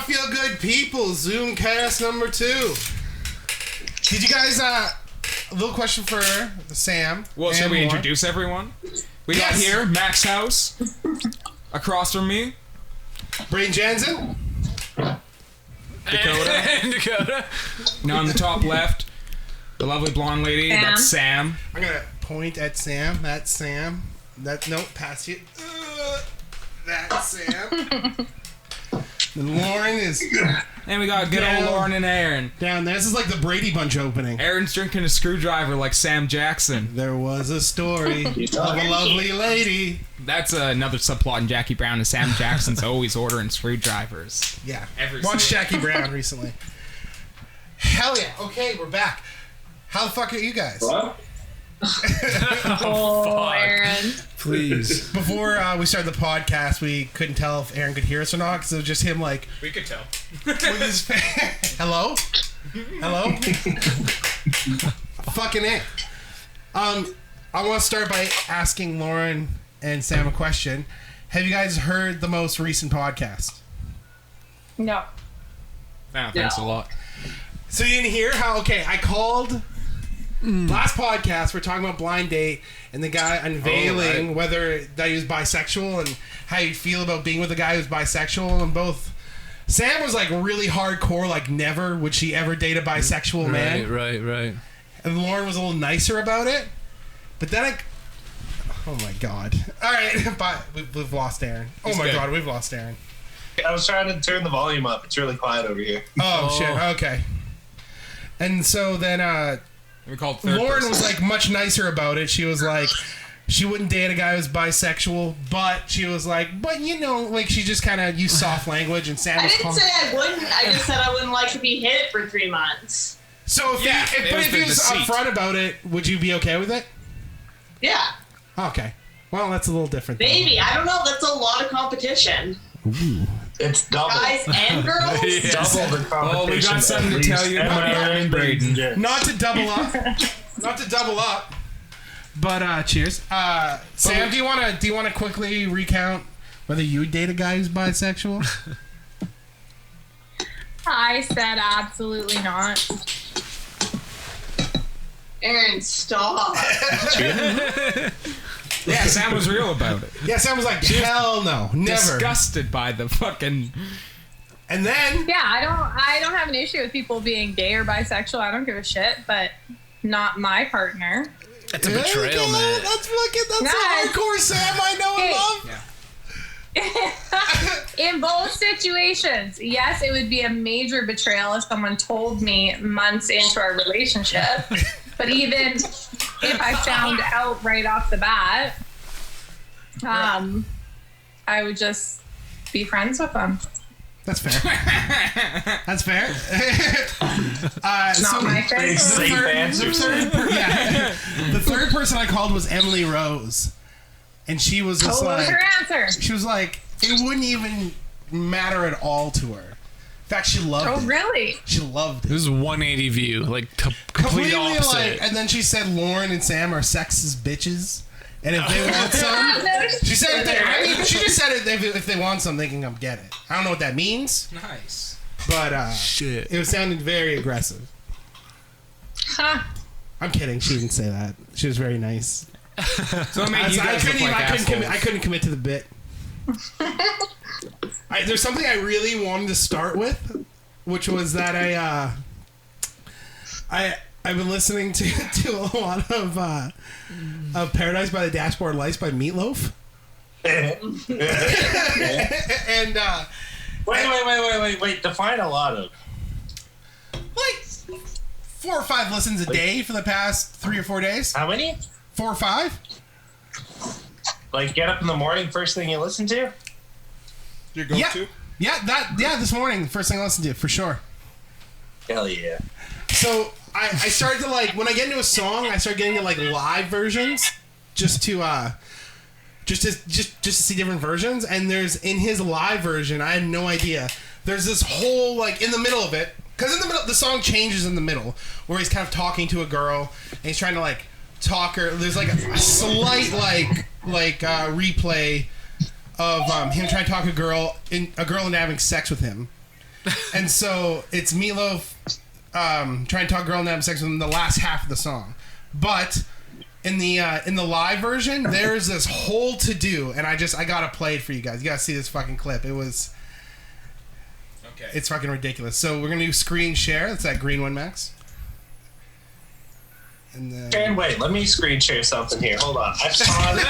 Feel good people, Zoomcast number 2. Did you guys a little question for Sam? Well, should we introduce everyone? We got here Max House across from me, Brain Jansen, Dakota. Now on the top left, the lovely blonde lady. Sam. That's Sam. I'm gonna point at Sam. That's Sam. Pass you. That's Sam. And Lauren is... And we got good old Lauren and Aaron. Down there. This is like the Brady Bunch opening. Aaron's drinking a screwdriver like Sam Jackson. There was a story of a lovely lady. That's another subplot in Jackie Brown, and Sam Jackson's always ordering screwdrivers. Yeah. Watch Jackie Brown recently. Hell yeah. Okay, we're back. How the fuck are you guys? What? Oh, Aaron. Please. Before we started the podcast, we couldn't tell if Aaron could hear us or not, because it was just him like... We could tell. With his Hello? Hello? Fucking it. I want to start by asking Lauren and Sam a question. Have you guys heard the most recent podcast? No. Thanks a lot. So you didn't hear how... Okay, I called... Last podcast, we're talking about blind date and the guy unveiling whether that he was bisexual and how you feel about being with a guy who's bisexual. And both Sam was like really hardcore, like never would she ever date a bisexual man. Right. And Lauren was a little nicer about it. But then oh my god! All right, but we've lost Aaron. Oh my god, we've lost Aaron. I was trying to turn the volume up. It's really quiet over here. Oh shit. Okay. And so then Lauren was like much nicer about it. She was like, she wouldn't date a guy who's bisexual, but she was like, but you know, like she just kind of used soft language. And Sam was I didn't say I wouldn't. I just said I wouldn't like to be hit for 3 months. So if he was upfront about it, would you be okay with it? Yeah. Okay. Well, that's a little different. Maybe. I don't know. That's a lot of competition. Ooh. It's double. Guys and girls? Yes. Double the competition. Oh, we got something to tell you about Aaron and Braden. Not to double up. But cheers. Sam, do you want to quickly recount whether you would date a guy who's bisexual? I said absolutely not. Aaron, stop. Yeah, Sam was real about it. Yeah, Sam was like, hell no, never. Disgusted by the fucking... And then... Yeah, I don't have an issue with people being gay or bisexual. I don't give a shit, but not my partner. That's a betrayal, man. That's hardcore Sam I know and love. Yeah. In both situations, yes, it would be a major betrayal if someone told me months into our relationship. But even if I found out right off the bat, I would just be friends with them. That's fair. That's fair. Not my friend. The third person I called was Emily Rose. And she was just what was like... her answer? She was like, it wouldn't even matter at all to her. In fact, she loved it. Oh, really? She loved it. This is 180 view, like complete Completely opposite. like, and then she said Lauren and Sam are sexist bitches. And if they want some, she said she just said if they want some, they can come get it. I don't know what that means. Nice. But Shit. it was sounding very aggressive. Huh. I'm kidding. She didn't say that. She was very nice. So it made you guys look like assholes. I couldn't commit to the bit. There's something I really wanted to start with, which was that I've been listening to a lot of Paradise by the Dashboard Lights by Meatloaf. And Wait. Define a lot of. Like 4 or 5 listens a day for the past 3 or 4 days. How many? 4 or 5. Like get up in the morning, first thing you listen to? Your go-to? Yeah, this morning, first thing I listened to, for sure. Hell yeah. So I started to like, when I get into a song, I start getting into like live versions just to see different versions. And there's, in his live version, I had no idea, there's this whole, like, in the middle of it, because in the middle, the song changes in the middle, where he's kind of talking to a girl, and he's trying to, like, talk her. There's, like, a slight, replay of him trying to talk a girl into having sex with him. And so it's Meatloaf trying to talk a girl into having sex with him in the last half of the song. But in the live version, there's this whole to-do, and I gotta play it for you guys. You gotta see this fucking clip. It's fucking ridiculous. So we're gonna do screen share. That's that green one, Max. And then... And wait, let me screen share something here. Hold on. I saw it.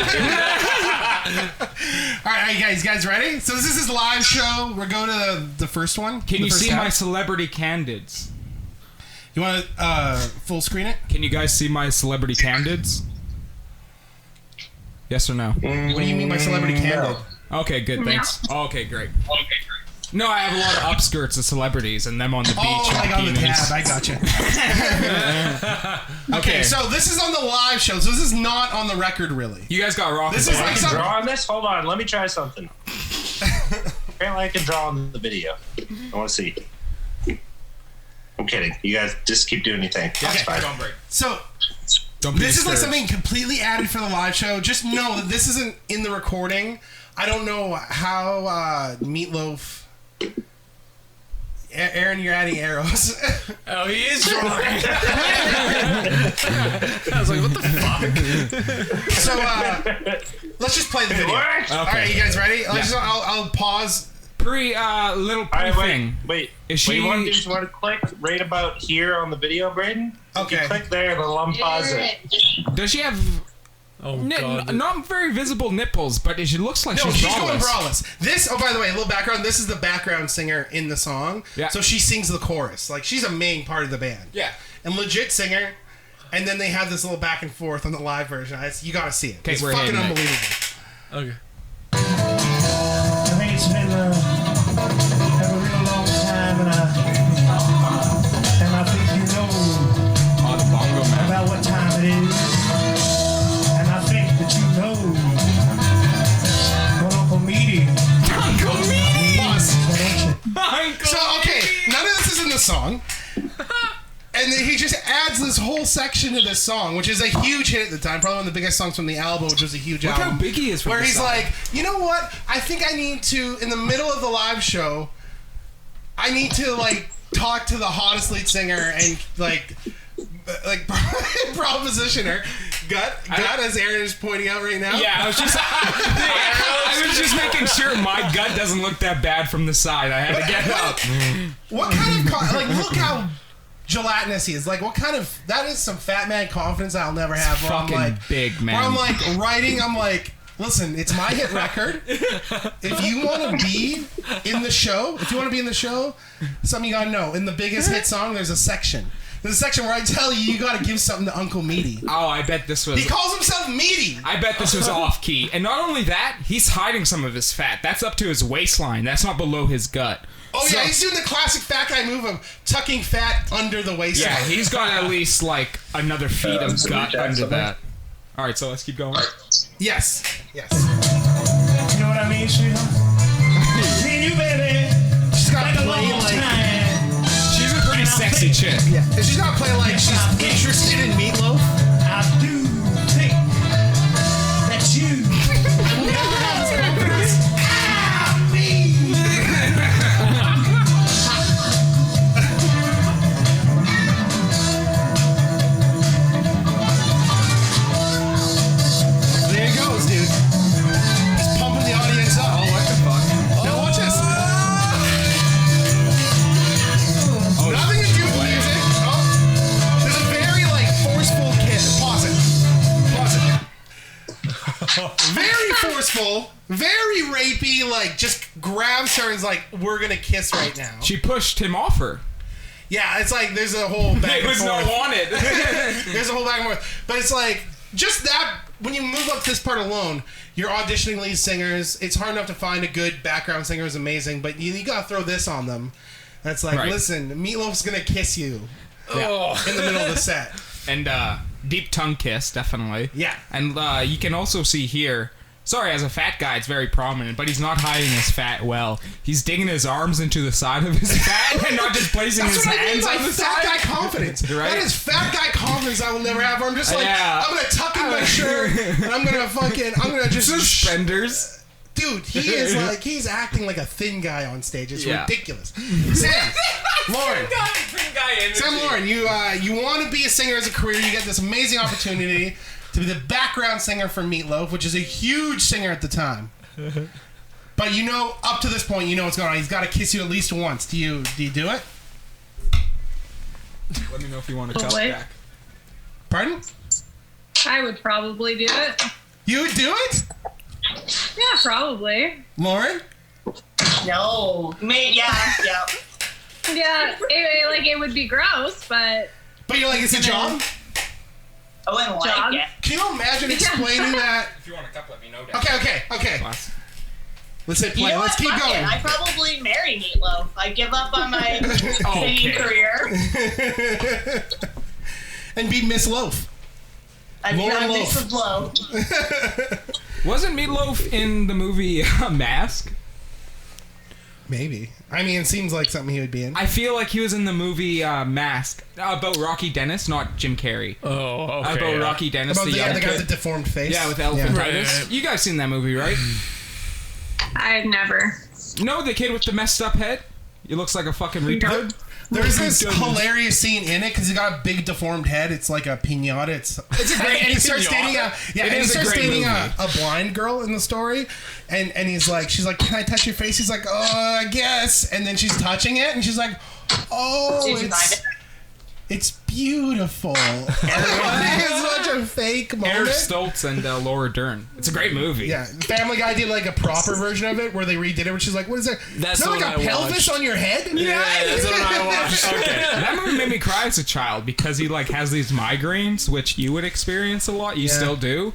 All right, you guys ready? So this is his live show. We're going to the first one. Can you see my celebrity candids? You want to full screen it? Can you guys see my celebrity candids? Yes or no? What do you mean by celebrity candid? Okay, good. Thanks. Okay, great. No, I have a lot of upskirts of celebrities and them on the beach. Oh, like on the tab. I gotcha. Okay, so this is on the live show. So this is not on the record, really. You guys got rock. This is like something. Draw on this? Hold on. Let me try something. Apparently I can draw on the video. I want to see. I'm kidding. You guys just keep doing your thing. That's fine. Don't break. So Don't this is like something completely added for the live show. Just know that this isn't in the recording. I don't know how Meatloaf... Aaron, you're adding arrows. Oh, he is drawing. I was like, what the fuck? So, let's just play the video. What? All right, you guys ready? I'll pause. Little thing. Wait. Is she? You want to click right about here on the video, Braden? Okay. You click there and it'll unpause it. Does she have Oh, God. not very visible nipples, but she looks like No, she's going braless. braless. This, oh, by the way, a little background. This is the background singer in the song. Yeah. So she sings the chorus. Like, she's a main part of the band. Yeah. And legit singer. And then they have this little back and forth on the live version. You gotta see it. Okay, It's we're fucking hitting it. unbelievable. Okay. I think it's been a real long time, and I think you know Oh, the bongo man. about what time it is, and I think that you know what Uncle Meaty Pause. don't So, okay, none of this is in the song. And then he just adds this whole section to this song, which is a huge hit at the time. Probably one of the biggest songs from the album, which was a huge Look album. how big he is from Where the he's side. like, you know what? I think I need to, in the middle of the live show, I need to, like, talk to the hottest lead singer and, like proposition her. Gut, as Aaron is pointing out right now. Yeah, I was just making sure my gut doesn't look that bad from the side. I had to get up. What kind of like? Look how gelatinous he is. Like, what kind of? That is some fat man confidence I'll never have. Where I'm Fucking like, big, man. Where I'm like writing. I'm like, listen, it's my hit record. If you want to be in the show, something you gotta know. In the biggest hit song, there's a section. There's a section where I tell you, you gotta give something to Uncle Meaty. Oh, I bet this was. He calls himself Meaty. I bet this was off key. And not only that, he's hiding some of his fat. That's up to his waistline. That's not below his gut. Oh, So- yeah, he's doing the classic fat guy move of tucking fat under the waistline. Yeah, he's got at least like another feet of so gut we under check that. All right, so let's keep going. Yes. You know what I mean, sweetheart? Me and you, baby, She's got like to a play long like... time. She's a pretty sexy chick. Yeah. And she's not playing like she's interested in Meatloaf. I do think that you There he goes, dude. He's pumping the audience up. Oh, what the fuck? Now watch this. Oh, Nothing to do with music. Oh, there's a band Very forceful, very rapey, like just grabs her and is like, we're gonna kiss right now. She pushed him off her. Yeah, it's like there's a whole back It and was forth. not wanted. There's a whole back and forth. But it's like, just that, when you move up to this part alone, you're auditioning lead singers. It's hard enough to find a good background singer who's amazing, but you gotta throw this on them. That's like, Right. listen, Meatloaf's gonna kiss you in the middle of the set. And deep tongue kiss, definitely. Yeah. And you can also see here, sorry, as a fat guy, it's very prominent, but he's not hiding his fat well. He's digging his arms into the side of his fat and not just placing That's his what I mean hands by on the fat side. guy confidence. Right. That is fat guy confidence I will never have. I'm just like, Yeah. I'm gonna tuck in my shirt and I'm gonna just Suspenders. Dude, he is like, he's acting like a thin guy on stage. It's Yeah. ridiculous. Sam, Lauren. Thin guy energy. Sam, Lauren, you want to be a singer as a career. You get this amazing opportunity to be the background singer for Meatloaf, which is a huge singer at the time. But you know, up to this point, you know what's going on. He's got to kiss you at least once. Do you do it? Let me know if you want to cut Wait. back. Pardon? I would probably do it. You would do it? Yeah, probably. Lauren? No. Yeah. Yeah, it would be gross, but But you're like, it's a job? I wouldn't Job? like it. Can you imagine explaining that? If you want to cut, let me know. Dad. Okay. Class. Let's hit You play. know Let's what? keep Fuck going. it. I probably marry Meatloaf. I give up on my singing career. And be Miss Loaf. I mean, Lauren I'm mixed Loaf. with blow. Wasn't Meatloaf in the movie Mask? Maybe. I mean, it seems like something he would be in. I feel like he was in the movie Mask about Rocky Dennis, not Jim Carrey. Oh, okay. About Rocky Dennis, About the the young guy with kid. the deformed face. Yeah, with elephantitis. Right. You guys seen that movie, right? I've never. No, the kid with the messed up head. He looks like a fucking retard. There's this hilarious scene in it because he got a big deformed head. It's like a pinata. It's a great. And he starts dating a blind girl in the story, and he's like, she's like, can I touch your face? He's like, I guess. And then she's touching it, and she's like, Did you find it? it's beautiful. It's such a fake Eric moment. Stoltz and Laura Dern. It's a great movie. Yeah, Family Guy did like a proper version of it where they redid it, where she's like, "What is that? That's Is that the like a one I pelvis watched. on your head?" Yeah, that's what I watched. Okay. That movie made me cry as a child because he like has these migraines, which you would experience a lot. You still do.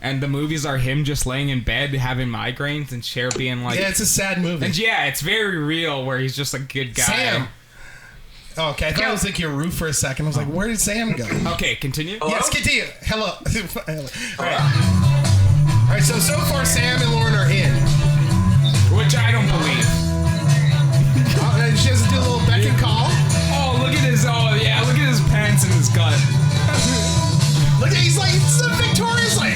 And the movies are him just laying in bed having migraines and Cher being like, Yeah, it's a sad movie. and yeah, it's very real where he's just a good guy. Sam. Oh, okay, I thought it was like your roof for a second. I was like, "Where did Sam go?" Okay, continue. Yes, continue. Hello. All right. So far, Sam and Lauren are in. Which I don't believe. She has to do a little beck and call. Oh, look at his look at his pants and his gut. Look, he's like, Victoria's like,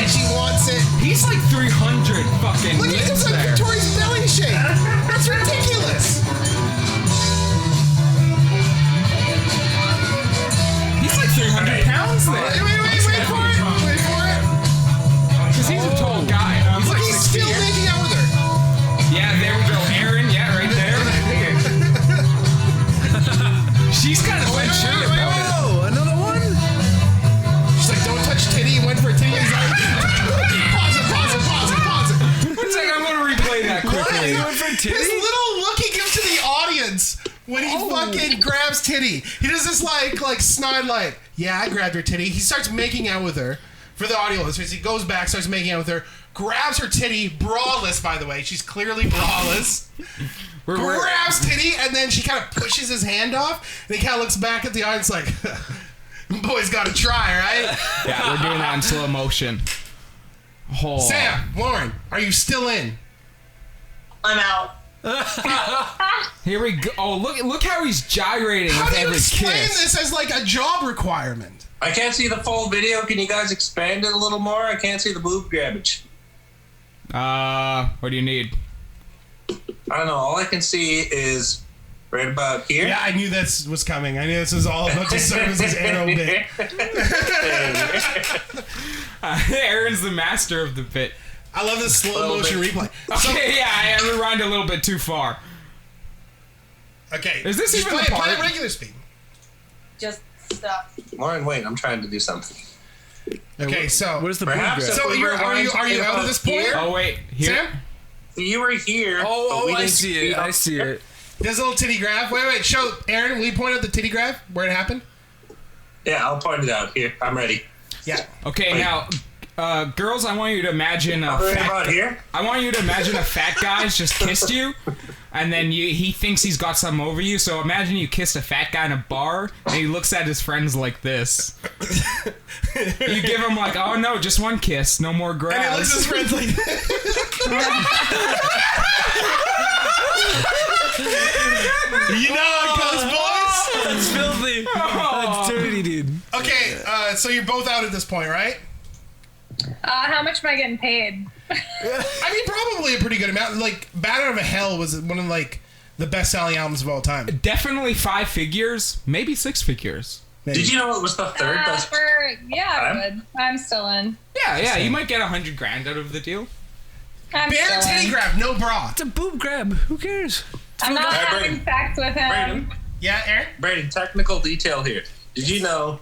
she wants it. He's like 300 fucking Look, he's lives just like there. Victoria's belly shape. That's ridiculous. He's like 300 pounds there. Wait for it. Wait for it. Because he's a tall guy. He's Look, like he's 60 still years. making out with her. Yeah, there we go. Aaron, yeah, right there. She's kind of unsure about it. Oh, another one? She's like, "Don't touch titty." He went for a titty. He's like, pause it. One second, I'm going to replay that quickly. His little look he gives to the audience when he fucking grabs titty. He does this like snide like, "Yeah, I grabbed her titty." He starts making out with her. For the audio listeners, he goes back, starts making out with her, grabs her titty, braless by the way. She's clearly braless. Grabs titty, and then she kind of pushes his hand off, and he kind of looks back at the audience like, "Boy's got to try, right?" Yeah, we're doing that in slow motion. Oh. Sam, Lauren, are you still in? I'm out. Here we go. Oh, look how he's gyrating How with do you every explain kiss. this as like a job requirement? I can't see the full video. Can you guys expand it a little more? I can't see the boob grabbage. What do you need? I don't know. All I can see is right about here. Yeah, I knew this was coming. I knew this was all about to serve as his arrow bit. Aaron's the master of the bit. I love this slow motion replay. Okay, yeah, I rewind a little bit too far. Okay. Is this just even play, the play part? at regular speed? Just stop. Lauren, wait. I'm trying to do something. Okay, so Where's the boob Perhaps grab? if So we are you rewind out of this point? here- Oh wait, here. Sam, You were here. but we I didn't see it. I see it. there's a little titty grab. Wait, show Aaron. Will you point out the titty grab where it happened? Yeah, I'll point it out. Here, I'm ready. Yeah. Okay, Wait. now, girls, I want you to imagine a Right fat. about here. I want you to imagine a fat guy's just kissed you, and then he thinks he's got something over you. So imagine you kissed a fat guy in a bar, and he looks at his friends like this. You give him like, oh no, just one kiss, no more And he looks at his grabs. friends like, you know how it goes, boys. That's filthy. That's dirty, dude. Okay, so you're both out at this point, right? How much am I getting paid? I mean, probably a pretty good amount. Like, Bat Out of Hell was one of like the best-selling albums of all time. Definitely 5 figures, maybe 6 figures. Maybe. Did you know it was the third best? I would. I'm still in. Yeah, you might get $100 grand out of the deal. I'm Bare still titty in. grab, no bra. It's a boob grab. Who cares? I'm not Alright, having Brayden. sex with him. Brayden, Yeah, Aaron. Brayden, technical detail here. Did you know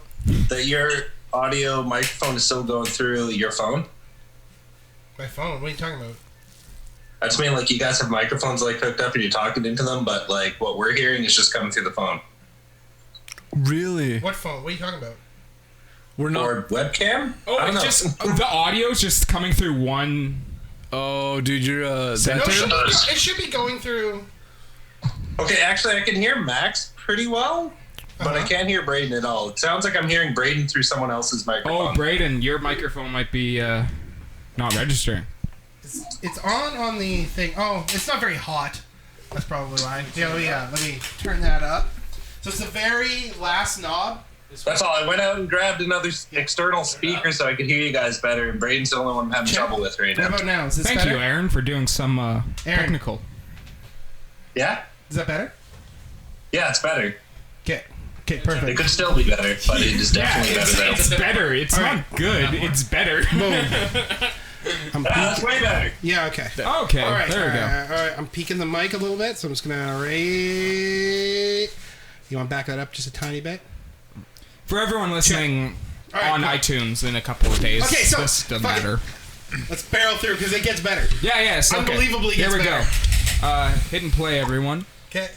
that your audio microphone is still going through your phone? My phone. What are you talking about? I just mean like you guys have microphones like hooked up and you're talking into them, but like what we're hearing is just coming through the phone. Really? What phone? What are you talking about? We're not. Or webcam? Oh, I don't it's know. just the audio's just coming through one. Oh, dude, you're No, that it should be going through. Okay, actually I can hear Max pretty well, but I can't hear Brayden at all. It sounds like I'm hearing Brayden through someone else's Oh, microphone. Brayden, your microphone might be not registering. It's on the thing. Oh, it's not very hot. That's probably why. Yeah. Let me turn that up. So it's the very last knob. That's all. I went out and grabbed another external speaker so I could hear you guys better, and Brayden's the only one I'm having trouble with right What now. about now? Is this Thank better? you, Aaron, for doing some technical. Yeah? Is that better? Yeah, it's better. Okay. Okay, It perfect. could still be better, but it is definitely better than It's better. It's not good. It's better. I'm That's way better. Yeah, okay. Okay, All right, there we go. All right, I'm peeking the mic a little bit, so I'm just gonna rate. You want to back that up just a tiny bit? For everyone listening All right, on cool. iTunes in a couple of days, Okay, so, this doesn't fuck it. matter. Let's barrel through because it gets better. Yeah, okay. Unbelievably Here gets we better. go. Hit and play, everyone. Okay.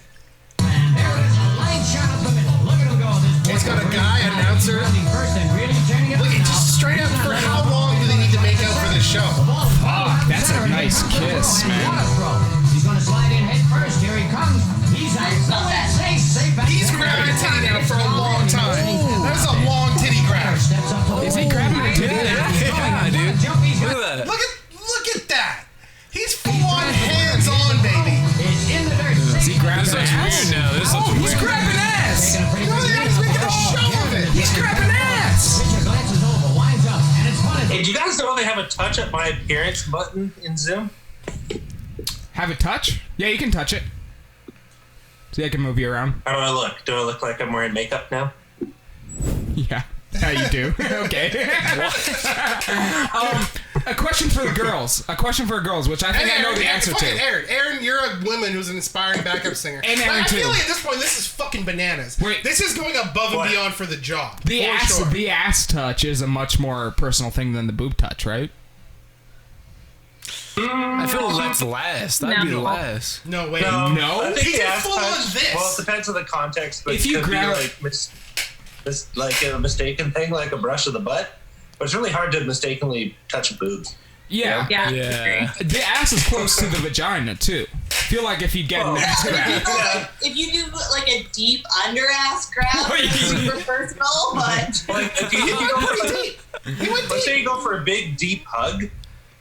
It's got a guy, announcer. Look, it just straight up for how long do they need to make out for this show? Fuck, that's a nice kiss, man. He's gonna slide in head first. Here he comes. He's safe. He's grabbing a titty now for a long time. That was a long titty grab. Is he grabbing a titty? Yeah, dude. Look at that. Look at that. He's full on hands on, baby. Is he grabbing This looks ass? weird now. This looks Oh, he's weird. grabbing ass. No, yeah, he's making a show of it. He's grabbing ass. Hey, do you guys know they have a touch up my appearance button in Zoom? Have it touch? Yeah, you can touch it. See, I can move you around. How do I look? Do I look like I'm wearing makeup now? Yeah. Yeah, you do. Okay. A question for the girls. Which I think I know the answer fucking to. Aaron, you're a woman who's an aspiring backup singer. And Like, Aaron, I feel too. like at this point, this is fucking bananas. Wait. This is going above What? and beyond for the job. The for ass, sure. the ass touch is a much more personal thing than the boob touch, right? I feel that's last. That'd be the No. last. No way. No? I think He the did ass full on touch- this. Well, it depends on the context, but If you it could grab- be like a mistaken thing, like a brush of the butt. But it's really hard to mistakenly touch boobs. Yeah. Yeah. Yeah. The ass is close to the vagina too. I feel like if you get an ass grab. If you do like a deep under ass grab, it's super personal, but Like if you go for like, let's say you go for a big deep hug,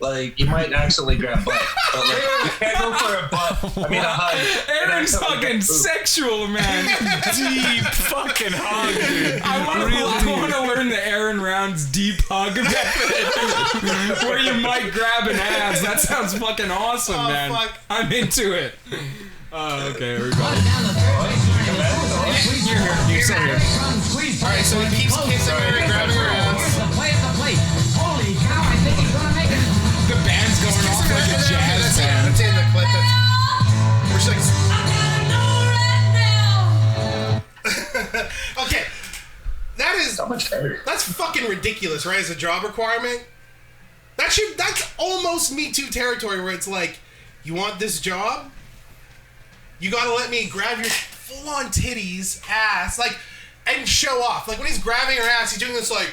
like you might accidentally grab butt, but like you can't go for a butt. I mean a hug. and Aaron's accidentally fucking grab boob. sexual, man. Deep fucking hug, dude. I want to learn the Aaron Rounds deep hug method, where you might grab an ass. That sounds fucking awesome, Oh, man. fuck. I'm into it. Okay, here we go. You're You're still here. Alright, so he keeps kissing her and grabbing her ass. Holy cow, I think he's gonna make it. The band's going off like a jazz band. That's in the clip. We're just like, okay. That is much better. That's fucking ridiculous, right? As a job requirement. That's almost Me Too territory where it's like, you want this job? You gotta let me grab your full-on titties, ass, like, and show off. Like, when he's grabbing her ass, he's doing this like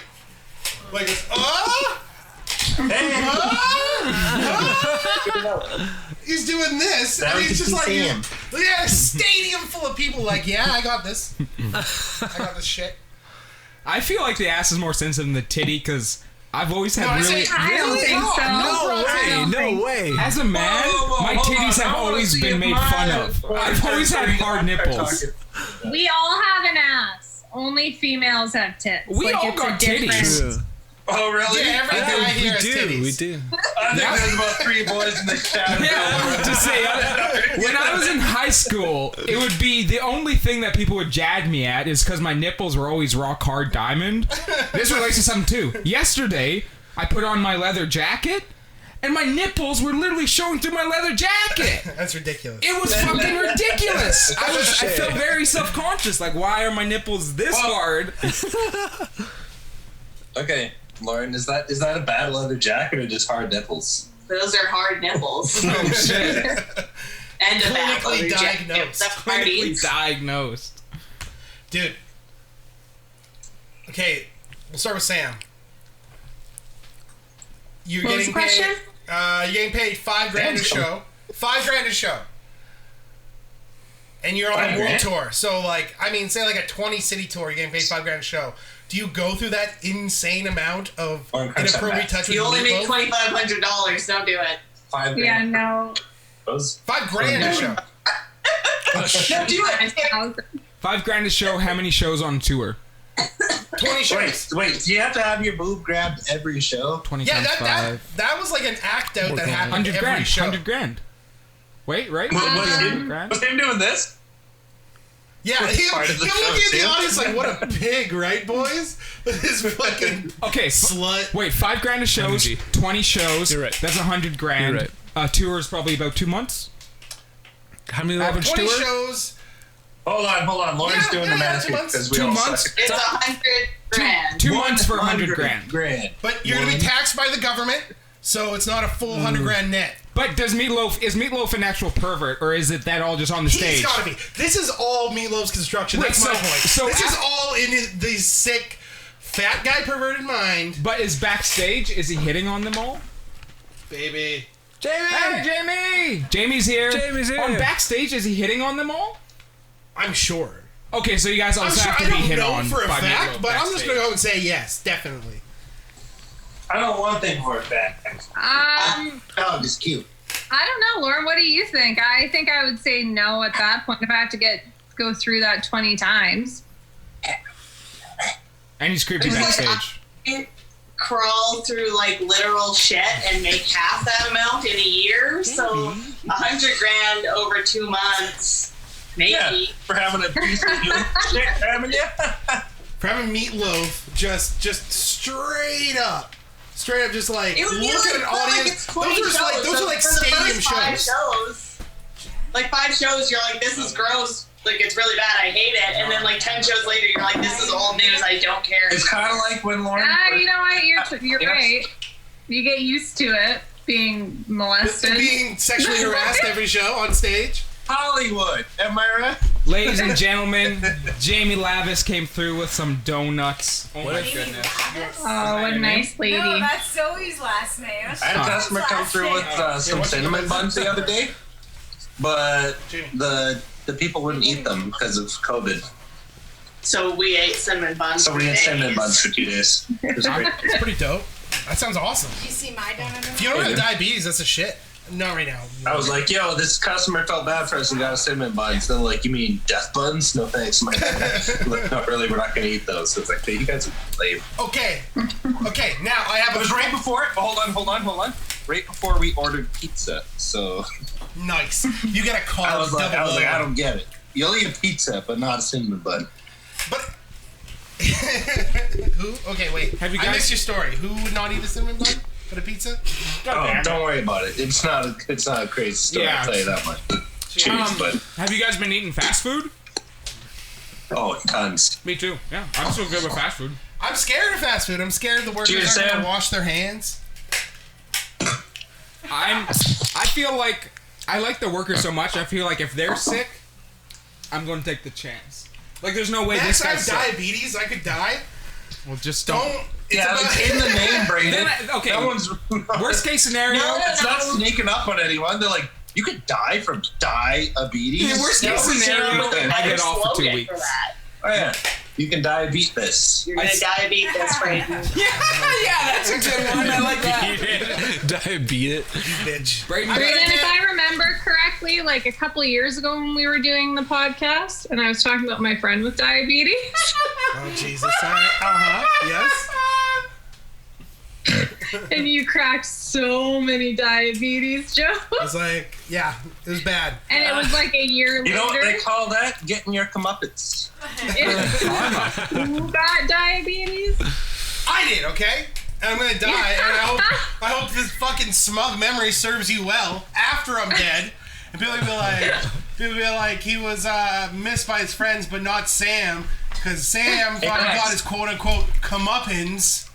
he's doing this, and he's just like, a stadium full of people like, yeah, I got this. I got this shit. I feel like the ass is more sensitive than the titty because I've always had I don't think so. No way. As a man, my titties have always been made fun of. I've always had hard nipples. We all have an ass. Only females have tits. We all got titties. Oh, really? Yeah, every guy here has titties. We do. I think there's about 3 boys in the chat. Yeah, to say, when I was in high school, it would be the only thing that people would jag me at is because my nipples were always rock hard diamond. This relates to something too. Yesterday, I put on my leather jacket, and my nipples were literally showing through my leather jacket. That's ridiculous. It was fucking ridiculous. I felt very self-conscious. Like, why are my nipples this hard? Okay, Lauren, is that a bad leather jacket or just hard nipples? Those are hard nipples. Oh shit. And a bad Clinically leather jacket. diagnosed. That's Clinically parties. diagnosed. Dude. Okay, we'll start with Sam. You're What was getting the question? paid. You're getting paid $5,000 a show. $5,000 a show. And you're on a world tour. So, like, I mean, say like a 20-city tour. You're getting paid $5,000 a show. Do you go through that insane amount of inappropriate touch with You only make meatloaf? $2,500. Don't do it. Yeah, no. $5,000 a show. No, do it. $5,000 a show. How many shows on tour? 20 shows. Wait, do you have to have your boob grabbed every show? 20 Yeah, times that 5. that was like an act out that happened 100 every grand. show. 100 grand. Wait, right? Was him doing this? Yeah, That's part of the he'll show, look at the too. audience like, what a pig, right, boys? This fucking Okay, slut. wait, $5,000 a shows, 20 shows. You're right. That's $100 grand. You're right. Tour is probably about 2 months. How many Average 20 tour? shows. Hold on. Lauren's doing the math 2 months. because we 2 all months? suck. It's 100 grand. 2 months for 100 grand. But you're going to be taxed by the government, so it's not a full 100 grand net. But is Meatloaf an actual pervert, or is it that all just on the stage? He's got to be. This is all Meatloaf's construction. Wait, That's my point. so this is all in the sick, fat guy perverted mind. But is backstage, is he hitting on them all? Baby. Jamie! Hey, Jamie! Jamie's here. Jamie's here. On backstage, is he hitting on them all? I'm sure. Okay, so you guys I'm also sure. have I to be don't hit know on for a by fact, Meatloaf but I'm just backstage. going to go and say yes, definitely. I know one thing for a fact. Dog is cute. I don't know, Lauren. What do you think? I think I would say no at that point if I have to go through that 20 times. And he's creepy backstage. I crawl through like literal shit and make half that amount in a year. So 100 grand over 2 months, maybe. Yeah, for having a piece of you shit, haven't you? For having Meatloaf just straight up just like It would be look like, at an well, like audience. it's 20 those are shows. those are like for the stadium first 5 shows. like 5 shows, you're like, this is gross. Like, it's really bad. I hate it. And then like 10 shows later, you're like, this is old news. I don't care. It's kind of like when Lauren. You know what? You're right. You get used to it being molested. Being sexually harassed every show on stage. Hollywood, am I right? Ladies and gentlemen, Jamie Lavis came through with some donuts. Oh my goodness. Oh, what a nice lady. No, that's Zoe's last name. I had a customer come through with some cinnamon buns the other day, but the people wouldn't eat them because of COVID. So we ate cinnamon buns. So we ate cinnamon buns for 2 days. It was great. It's pretty dope. That sounds awesome. You see my donut? If you don't have diabetes, that's a shit. Not right now. I was like, yo, this customer felt bad for us and got us cinnamon buns. They're like, you mean death buns? No thanks. I'm like, no, really, we're not going to eat those. So it's like, you guys are lame. Okay, now I have It was right before, hold on. Right before we ordered pizza. So nice. You get a call. I was like, I don't get it. You'll eat a pizza, but not a cinnamon bun. But who? Okay, wait. Have you I guys- missed your story. Who would not eat a cinnamon bun but a pizza? Oh, don't worry about it. It's not a crazy story. Yeah. I'll tell you that much. Cheers, bud. Have you guys been eating fast food? Oh, tons. Me too. Yeah, I'm still good with fast food. I'm scared of fast food. I'm scared the workers Cheers, aren't going Sam. to wash their hands. I feel like I like the workers so much. I feel like if they're sick, I'm going to take the chance. Like, there's no way Max, this I have guy's sick. diabetes. I could die. Well, just Don't. don't. It's Yeah, about- it's in the name, Brandon. Okay. No one's. Worst case scenario. It's not sneaking up on anyone. They're like, you could die from diabetes. Yeah, worst case scenario, I get off for 2 Slogan weeks. for that. Oh yeah, you can diabetes. You're gonna diabetes this, Brandon. Yeah, that's a good one. I like that. Diabetes. bitch. Brayden, Brayden, if I remember correctly, like a couple of years ago when we were doing the podcast, and I was talking about my friend with diabetes. Oh, Jesus. Yes. And you cracked so many diabetes jokes. I was like, yeah, it was bad. And it was like a year You know what they later. call that? Getting your comeuppance. Who got diabetes? I did, okay? And I'm gonna die, and I hope this fucking smug memory serves you well after I'm dead. And people will be like, he was missed by his friends, but not Sam, because Sam finally got his quote unquote comeuppance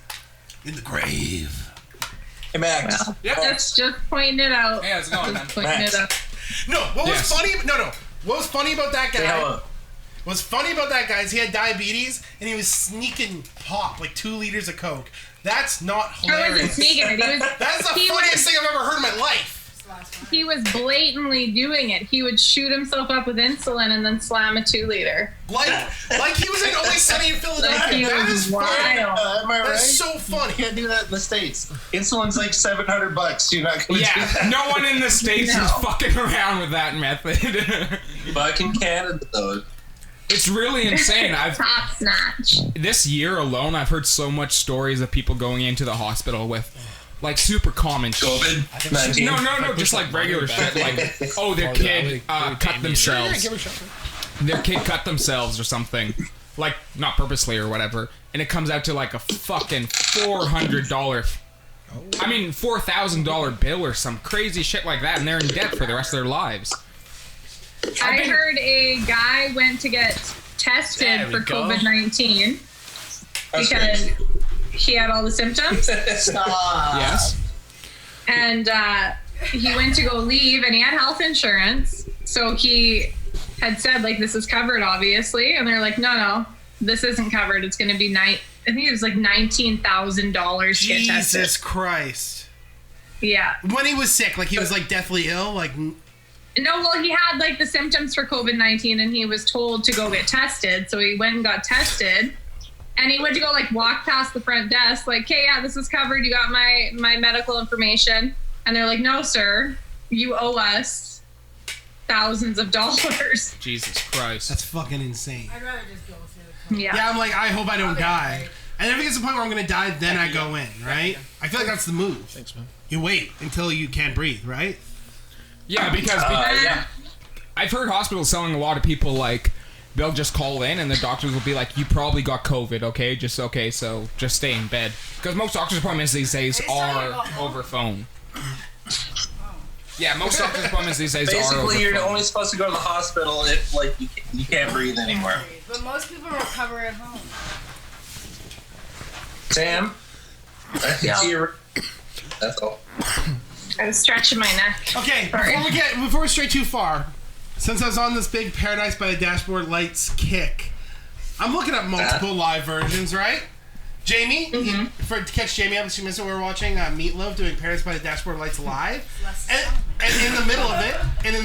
in the grave. Hey Max. Just pointing it out. Hey, how's it going, man? Just pointing it out. No, what was Yes. funny? No. What was funny about that Say guy? hello. What's funny about that guy is he had diabetes and he was sneaking pop, like 2 liters of Coke. That's not I wasn't hilarious. sneaking it. That's the he funniest thing I've ever heard in my life. He was blatantly doing it. He would shoot himself up with insulin and then slam a 2-liter. Like he was in Always Sunny in Philadelphia. Like he That was is funny. wild. Am I right? That's so funny. You can't do that in the States. Insulin's like $700. You're not gonna do Yeah, that. no one in the States is fucking around with that method. But in Canada though. It's really insane. Top snatch. This year alone, I've heard so much stories of people going into the hospital with, like, super common shit. COVID-19. No, just like regular shit. Like, oh, their kid cut themselves. Their kid cut themselves or something. Like, not purposely or whatever. And it comes out to like a fucking $4,000 bill or some crazy shit like that. And they're in debt for the rest of their lives. I heard a guy went to get tested for COVID-19 because he had all the symptoms. Yes. And he went to go leave and he had health insurance. So he had said, like, this is covered, obviously. And they're like, no, this isn't covered. It's going to be I think it was like $19,000 to get tested. Jesus Christ. Yeah. When he was sick, like he was like deathly ill, like No, well, he had like the symptoms for COVID-19 and he was told to go get tested. So he went and got tested. And he went to go like walk past the front desk, like, okay, yeah, this is covered. You got my medical information. And they're like, no, sir, you owe us thousands of dollars. Jesus Christ. that's fucking insane. I'd rather just go through the Yeah. Yeah, I'm like, I hope I don't Okay, die. right. And if it gets to the point where I'm gonna die, then I go in, right? I feel like that's the move. Thanks, man. You wait until you can't breathe, right? Yeah, because Yeah. I've heard hospitals telling a lot of people, like, they'll just call in and the doctors will be like, you probably got COVID, okay? So just stay in bed. Because most doctor's appointments these days are over phone. Yeah, most doctor's appointments these days are over Basically, you're phone. only supposed to go to the hospital if like you can't breathe anymore. But most people recover at home. Sam, I can see your. That's all. I was stretching my neck. Okay, Sorry. before we stray too far, since I was on this big Paradise by the Dashboard Lights kick, I'm looking at multiple live versions, right? Jamie, to catch Jamie up, she missed it. We were watching Meatloaf doing Paradise by the Dashboard Lights live, and in the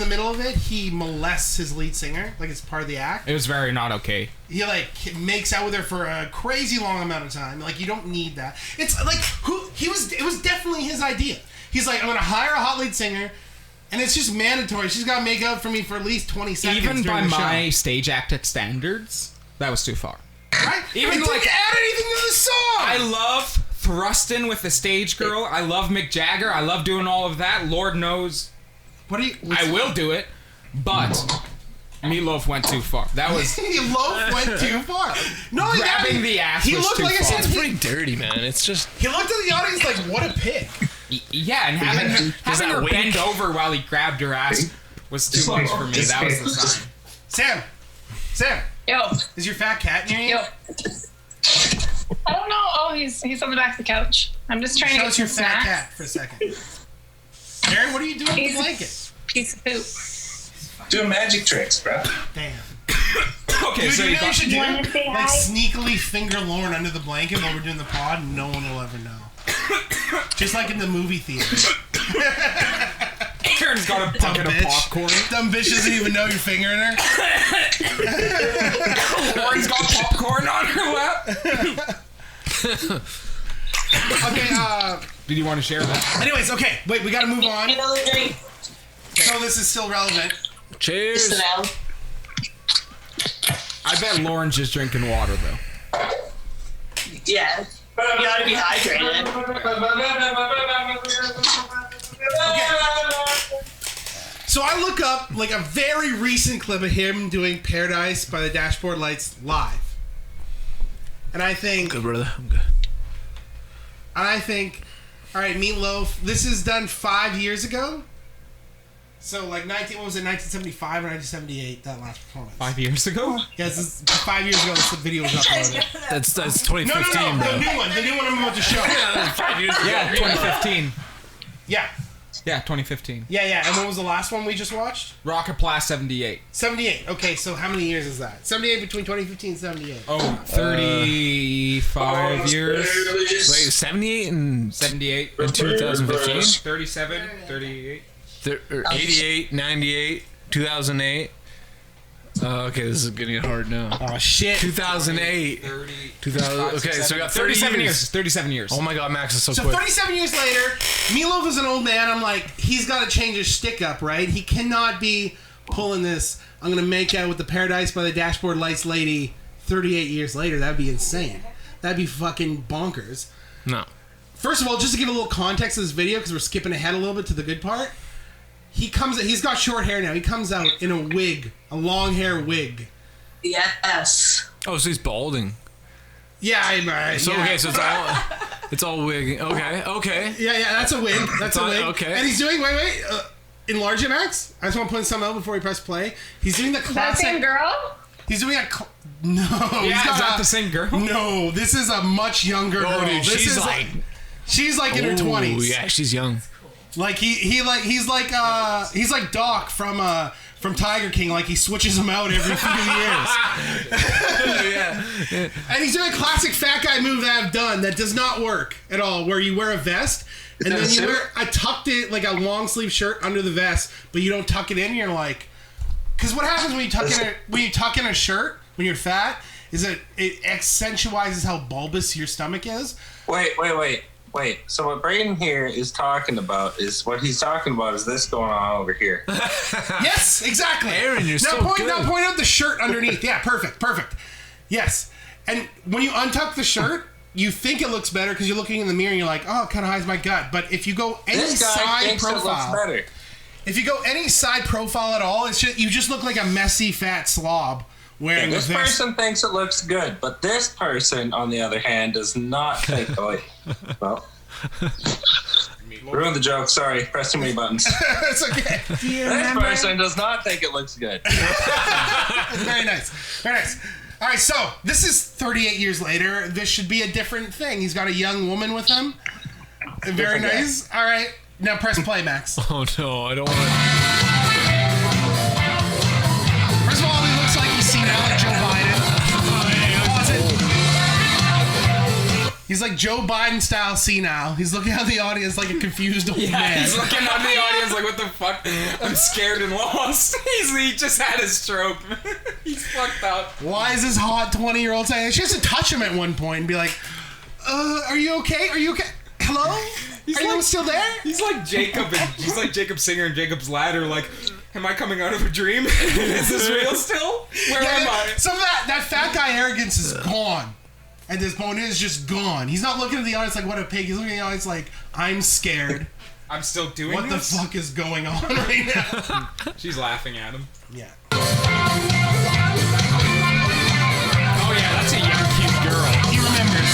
middle of it, he molests his lead singer, like it's part of the act. It was very not okay. He like makes out with her for a crazy long amount of time. Like you don't need that. It's like it was definitely his idea. He's like, I'm gonna hire a hot lead singer, and it's just mandatory. She's gotta make out for me for at least 20 seconds. Even by during the my show. stage acted standards, that was too far. Right? Even It didn't like- add anything to the song. I love thrusting with the stage girl. I love Mick Jagger. I love doing all of that. Lord knows What do you? I will do it, but Meatloaf went too far. That was Loaf went too far. No, he grabbing the ass. He was looked too like I far. said. It's pretty dirty, man. It's just He looked at the audience like, "What a pig." Yeah, and having that her wink? bend over while he grabbed her ass was too much for me. That was the sign. Sam, Yo. Is your fat cat near you? Yo. I don't know. Oh, he's on the back of the couch. I'm just trying Show to us get your some fat snacks. cat for a second. Aaron, what are you doing with the blanket? Piece of poop. Doing magic tricks, bro. Damn. Okay, Dude, so you you know what you got, should do? wanna say Like hi? sneakily finger Lauren under the blanket while we're doing the pod, and no one will ever know. Just like in the movie theater. Aaron's got a bucket of popcorn. Dumb bitch doesn't even know you're fingering her. Lauren's got popcorn on her lap. Okay, Did you want to share that? anyways, okay, wait, we gotta move on. Another drink. So this is still relevant. Cheers. Sit down. I bet Lauren's just drinking water, though. Yeah. You gotta be hydrated. So I look up like a very recent clip of him doing Paradise by the Dashboard Lights live. And I think, Good, brother. I'm good. all right, Meatloaf, this is done 5 years ago. So like 1975 or 1978, that last performance. 5 years ago? Yes, this is 5 years ago this video was uploaded. That's No, 2015, the bro. new one I'm about to show. 5 years ago. Yeah, 2015. Yeah, Yeah, 2015. yeah. And when was the last one we just watched? Rocket Blast 78. 78. Okay, so how many years is that? 78 between 2015 and 78. Oh, 35 years. Wait, 78 and 78. in 2015? 37, 38. 88, 98, 2008. Okay, this is getting hard now. Oh shit. 2008. 30. 2000. Okay, so we got 37 years. 37 years. Oh my god, Max is so So quick. 37 years later, Meatloaf is an old man. I'm like, he's got to change his stick up, right? He cannot be pulling this. I'm gonna make out with the Paradise by the Dashboard Lights lady 38 years later. That'd be insane. That'd be fucking bonkers. No. First of all, just to give a little context to this video, because we're skipping ahead a little bit to the good part. He's got short hair now. He comes out in a wig, a long hair wig. Yes. Oh, so he's balding. Yeah, So yeah. okay, so it's all wig. Okay. Yeah, that's a wig. That's a wig. Okay. And he's doing, wait. Enlarge it, Max. I just want to point something out before we press play. He's doing the That classic. same girl? He's doing no. Yeah, he's got is that the same girl? No, this is a much younger Oh, girl. dude, This she's is like. she's like in her Oh, 20s. yeah, she's young. Like he's like Doc from Tiger King. Like he switches them out every few years. Yeah. And he's doing a classic fat guy move that I've done that does not work at all, where you wear a vest and then you wear a tucked it like a long sleeve shirt under the vest, but you don't tuck it in. You're like, because what happens when you tuck in a shirt when you're fat is that it accentuates how bulbous your stomach is. Wait. So what Braden here is talking about is this going on over here. Yes, exactly. Aaron, you're now so point, good. Now point out the shirt underneath. Yeah, perfect. Yes. And when you untuck the shirt, you think it looks better because you're looking in the mirror and you're like, oh, it kind of hides my gut. But if you go any This guy side thinks it looks profile, better. if you go any side profile at all, you just look like a messy fat slob wearing This a vest. person thinks it looks good, but this person, on the other hand, does not think. Oh, wait. Well, ruined the joke. Sorry, press too many buttons. It's okay. This person does not think it looks good. Very nice. All right, so this is 38 years later. This should be a different thing. He's got a young woman with him. Very nice. All right, now press play, Max. Oh no, I don't want to. First of all, he looks like he's seen out Joe Biden. Pause it. He's like Joe Biden style senile. He's looking at the audience like a confused old man. He's looking out the audience like, what the fuck? I'm scared and lost. He just had a stroke. He's fucked up. Why is this hot 20-year-old saying? She has to touch him at one point and be like, are you okay? Are you okay? Hello? Are you still there? He's like Jacob Singer and Jacob's Ladder. Like, am I coming out of a dream? Is this real still? Where am I? Some of that fat guy arrogance is gone. At this point, it is just gone. He's not looking at the audience like, what a pig. He's looking at the audience like, I'm scared. I'm still doing What this? the fuck is going on right now? She's laughing at him. Yeah. Oh yeah, that's a young cute girl. He remembers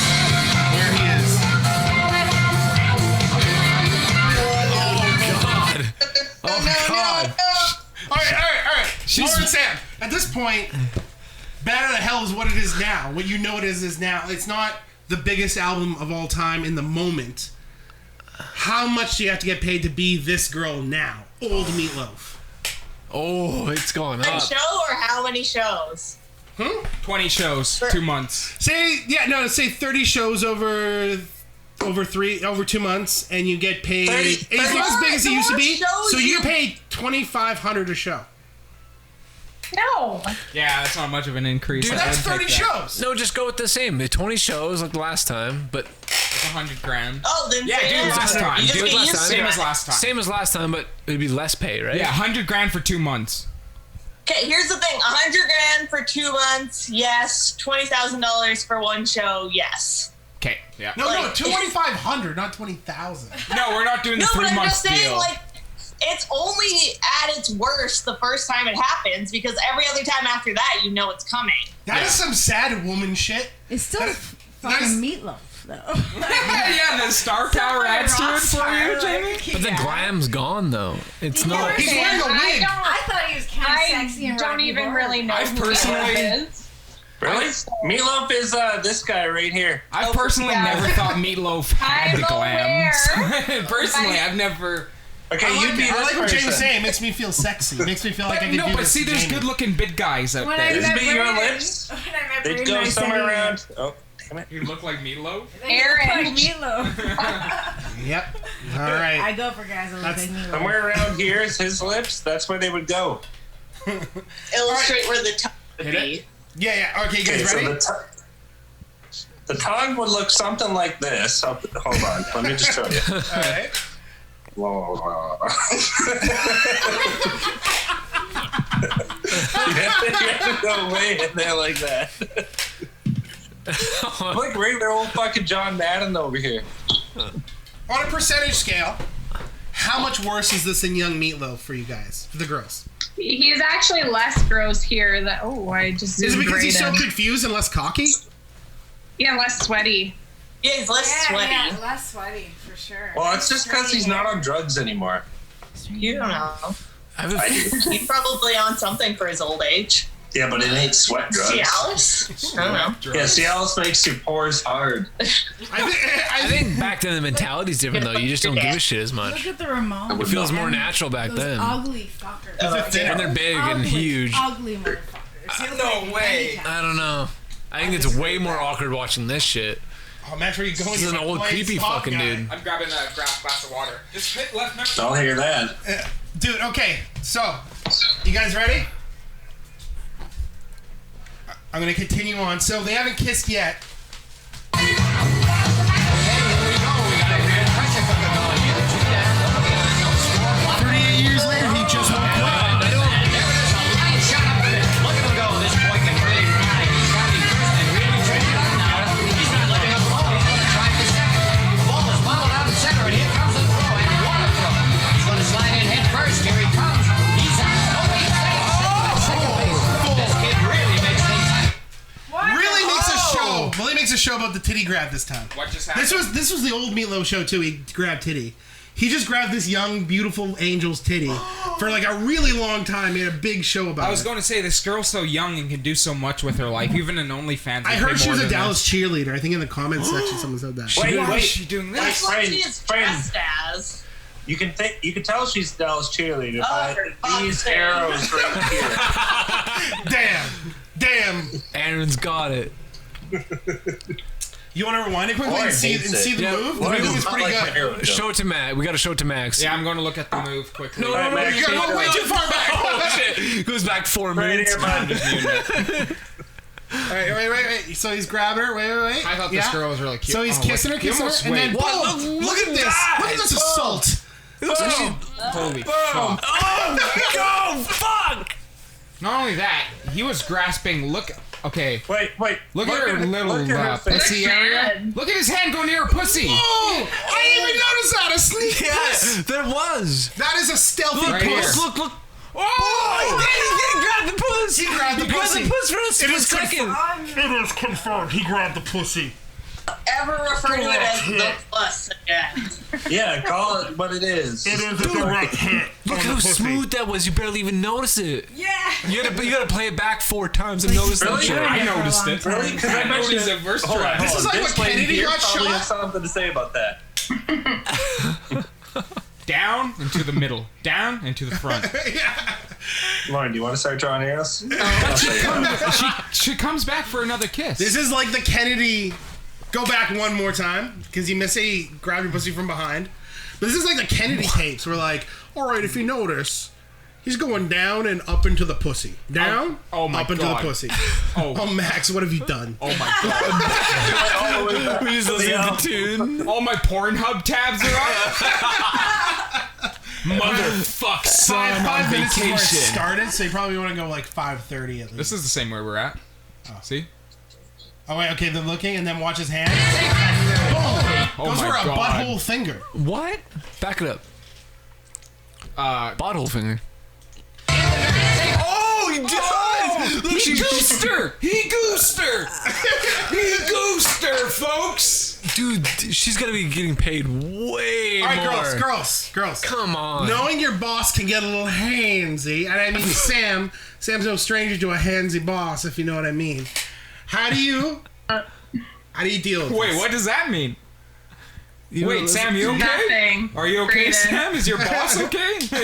where he is. Oh god. All right. Lauren Sam, at this point, Bad Out of Hell is what it is now. What you know it is now. It's not the biggest album of all time in the moment. How much do you have to get paid to be this girl now? Old Meatloaf. Oh, it's going One up. show or how many shows? 20 shows, 2 months. Say 30 shows over 2 months, and you get paid. It's not as big as it used to be, so you get paid $2,500 a show. No. Yeah, that's not much of an increase. Dude, I that's wouldn't 30 take that. shows. No, just go with the same. 20 shows like the last time, but It's $100,000. Oh, then Yeah, do it last time. You just Do it get last used time. to Same it. as last time. same as last time, but it'd be less pay, right? Yeah, $100,000 for 2 months. Okay, here's the thing: $100,000 for 2 months, yes. $20,000 for one show, yes. Okay, yeah. No, Like- $2,500, not $20,000. No, we're not doing the No, but 3 I'm month just saying, deal. like, it's only at its worst the first time it happens because every other time after that, you know it's coming. That is some sad woman shit. It's still That's- fucking meatloaf, though. Yeah, the star power adds to it for you, Jamie. But the glam's gone though. It's not. He's wearing a wig. I thought he was kind of I sexy and don't Rocky even Horror. really know I've who personally- Meatloaf is. Really? Meatloaf is this guy right here. I've personally never thought Meatloaf had I'm the glam. aware. Personally, I've never... Okay, I you'd like, be it. I this like what Jamie's person. saying. It makes me feel sexy. It makes me feel like I can do but this see, to there's Jamie. good-looking big guys out When there. I This met be your Brandon- lips? when I met They'd Brandon, go I said somewhere he- around. Oh, damn it. You look like Meatloaf? They Aaron. look like meatloaf. Yep. All right. I go for guys that look like meatloaf. Somewhere around here is his lips. That's where they would go. Illustrate where the tongue would Hit be. Yeah. Okay, you Okay, guys so ready? the tongue would look something like this. Hold on, let me just show you. All right. You have to go way in there like that. Like regular old fucking John Madden over here. On a percentage scale, how much worse is this than Young Meatloaf for you guys, for the girls? He's actually less gross here. I just Is it zoomed because he's so right in. confused and less cocky? Yeah, less sweaty. Yeah, he's less sweaty. Yeah, less sweaty, for sure. Well, it's just because he's not on drugs anymore. You don't know. I have a I do. He's probably on something for his old age. Yeah, but it ain't sweat drugs. Cialis? I don't know. Yeah, Cialis makes your pores hard. I think back then the mentality's different though. You just don't give a shit as Look much. at the Ramones. It feels more natural back Those then. ugly fuckers. And they're big and Ugly, huge. Ugly motherfuckers. They look No like way. handicapped. I don't know. I think it's way more awkward watching this shit. Oh, man, where you going? This is an old creepy fucking dude. I'm grabbing a glass of water. Just hit left mouse. I'll hear that. Dude, okay, so, you guys ready? I'm gonna continue on. So, they haven't kissed yet. 38 years later, he just won't quit. Really makes a show. Really makes a show about the titty grab this time. What just happened? This was the old Meatloaf show too. He grabbed titty. He just grabbed this young, beautiful angel's titty for like a really long time. He had a big show about I was it. going to say, this girl's so young and can do so much with her life. Even in OnlyFans. I heard she was a Dallas cheerleader. I think in the comments section someone said that. Wait, Why wait. is she doing That's this? what she is dressed as. You can tell she's Dallas cheerleader Oh, for by these fuck's sake. arrows right here. Damn. Aaron's got it. You want to rewind it quickly Lauren and see hates it. the Yeah, move? The Lauren move does is pretty good. Show it to Max. We gotta show it to Max. Yeah, I'm going to look at the move quickly. No, Alright, Max, You gotta go way too far back. Oh shit! Goes back 4 Right minutes. here, bud. Wait. So he's grabbing her. Wait. I thought this girl was really cute. So he's Oh, kissing her, look, you and almost then wait. boom! What? Look at this! that! Look at this assault! It looks like she's. Holy fuck. Oh, fuck! Not only that, he was grasping. Look. Okay. Wait. Look at her little look at her face. pussy area. Look at his hand go near her pussy. Oh! I didn't even notice that! A sneak Yes, kiss! there was. That is a stealthy Right here. kiss. Look. Oh! He grabbed the puss. He grabbed the pussy. He grabbed the puss for a split second. It is confirmed. He grabbed the pussy. ever refer to it as the puss again. Yeah, call it what it is. It is a direct hit. Look on how the pussy. smooth that was. You barely even noticed it. Yeah. You gotta play it back 4 times and notice that Really? shit. I noticed it. Really? Because I noticed it first Hold on, try. hold This on. is like This when lady Kennedy here got probably shot. has something to say about that. Down and to the middle. Down and to the front. Lauren, do you want to start drawing arrows? She comes back for another kiss. This is like the Kennedy. Go back one more time because you miss a grab your pussy from behind. But this is like the Kennedy tapes. We're like, all right, if you notice, he's going down and up into the pussy. Down, Oh my up into the God. pussy. Oh. Oh, Max, what have you done? Oh my god. We just listening to tune. All my Pornhub tabs are up. Motherfuck, son, Five on minutes is where it vacation. started, so you probably want to go like 5:30 at least. This is the same where we're at. See? Oh wait, okay, they're looking and then watch his hand. Oh Those my were a god. butthole finger. What? Back it up. Bottle finger. Oh, he does! Look, He goosed her! He goosed her! He goosed her, folks! Dude, she's gonna be getting paid way All right, more. girls. Come on. Knowing your boss can get a little handsy, and I mean Sam's no stranger to a handsy boss, if you know what I mean. How do you deal with Wait, this? what does that mean? You Wait, know, Sam, you okay? Nothing. Are you okay, Brayden. Sam? Is your boss okay? Sam's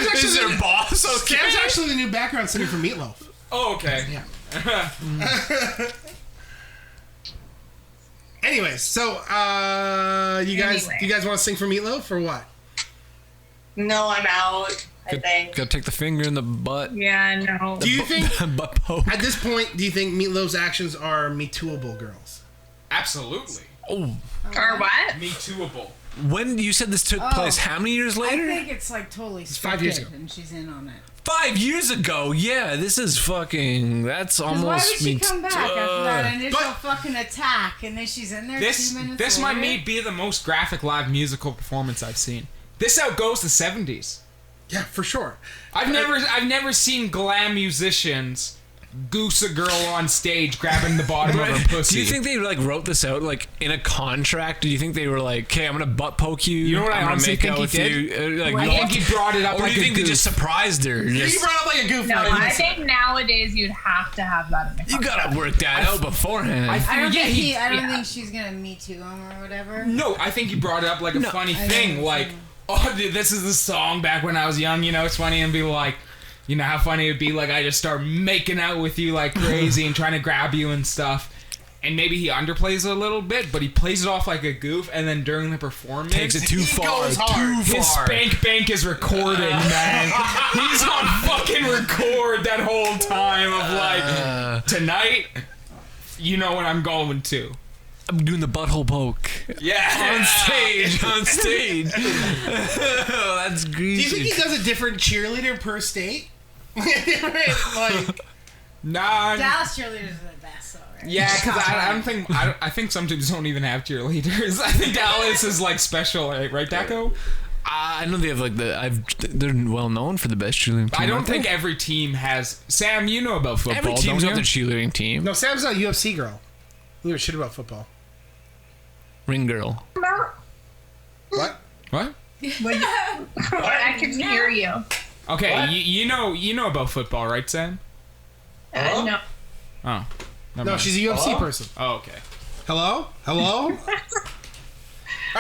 actually Is your boss okay? Sam's actually the new background singer for Meatloaf. Oh, okay. Yeah. Anyways, so you guys want to sing for Meatloaf or what? No, I'm out, I think. Gotta take the finger in the butt. Yeah, no. Do you think butt poke. at this point do you think Meatloaf's actions are Me Tooable girls? Absolutely. Oh, Or what? Me tooable. when you said this took place, how many years I later? think it's like totally 5 years scripted ago. and she's in on it. 5 years ago. Yeah, this is fucking. That's 'Cause almost. why would she me come back too. after that initial But- fucking attack and then she's in there This 2 minutes this might later? be the most graphic live musical performance I've seen. This outgoes the 70s. Yeah, for sure. I've never seen glam musicians goose a girl on stage grabbing the bottom of her pussy. Do you think they like wrote this out like in a contract? Do you think they were like, "Okay, I'm gonna butt poke you. You know what I I'm gonna honestly make think out he with did? you." I think he brought it up Or like do you a think they just goof. surprised her? You Just, brought up like a goof. No, like, I think nowadays you'd have to have that in the you contract. gotta work that out beforehand. I don't Yeah, think he- I don't yeah. think she's gonna Me Too him or whatever. No, I think he brought it up like a funny I thing, don't like, think- oh, dude, this is the song back when I was young, you know, it's funny, and be like, you know how funny it'd be, like, I just start making out with you like crazy and trying to grab you and stuff. And maybe he underplays it a little bit, but he plays it off like a goof, and then during the performance, Takes it too He far. goes hard. Too his far. spank bank is recording, man. He's on fucking record that whole time of like, tonight, you know what I'm going to. I'm doing the butthole poke Yeah. on stage. On stage. Oh, that's Do greasy. you think he does a different cheerleader per state? Like, Nah. Dallas cheerleaders are the best, though, right? Yeah, because I think some teams don't even have cheerleaders. I think Dallas is like special, right, Daco? I know they have like they're well known for the best cheerleading team. I don't aren't they? think every team has. Sam, you know about football, every team's don't got their you? cheerleading team. no, Sam's not a UFC girl. We were shit about football. Ring girl. What? What? I can hear you. Okay, you know about football, right, Sam? No. Oh, never No, mind. she's a UFC person. Oh, okay. Hello? All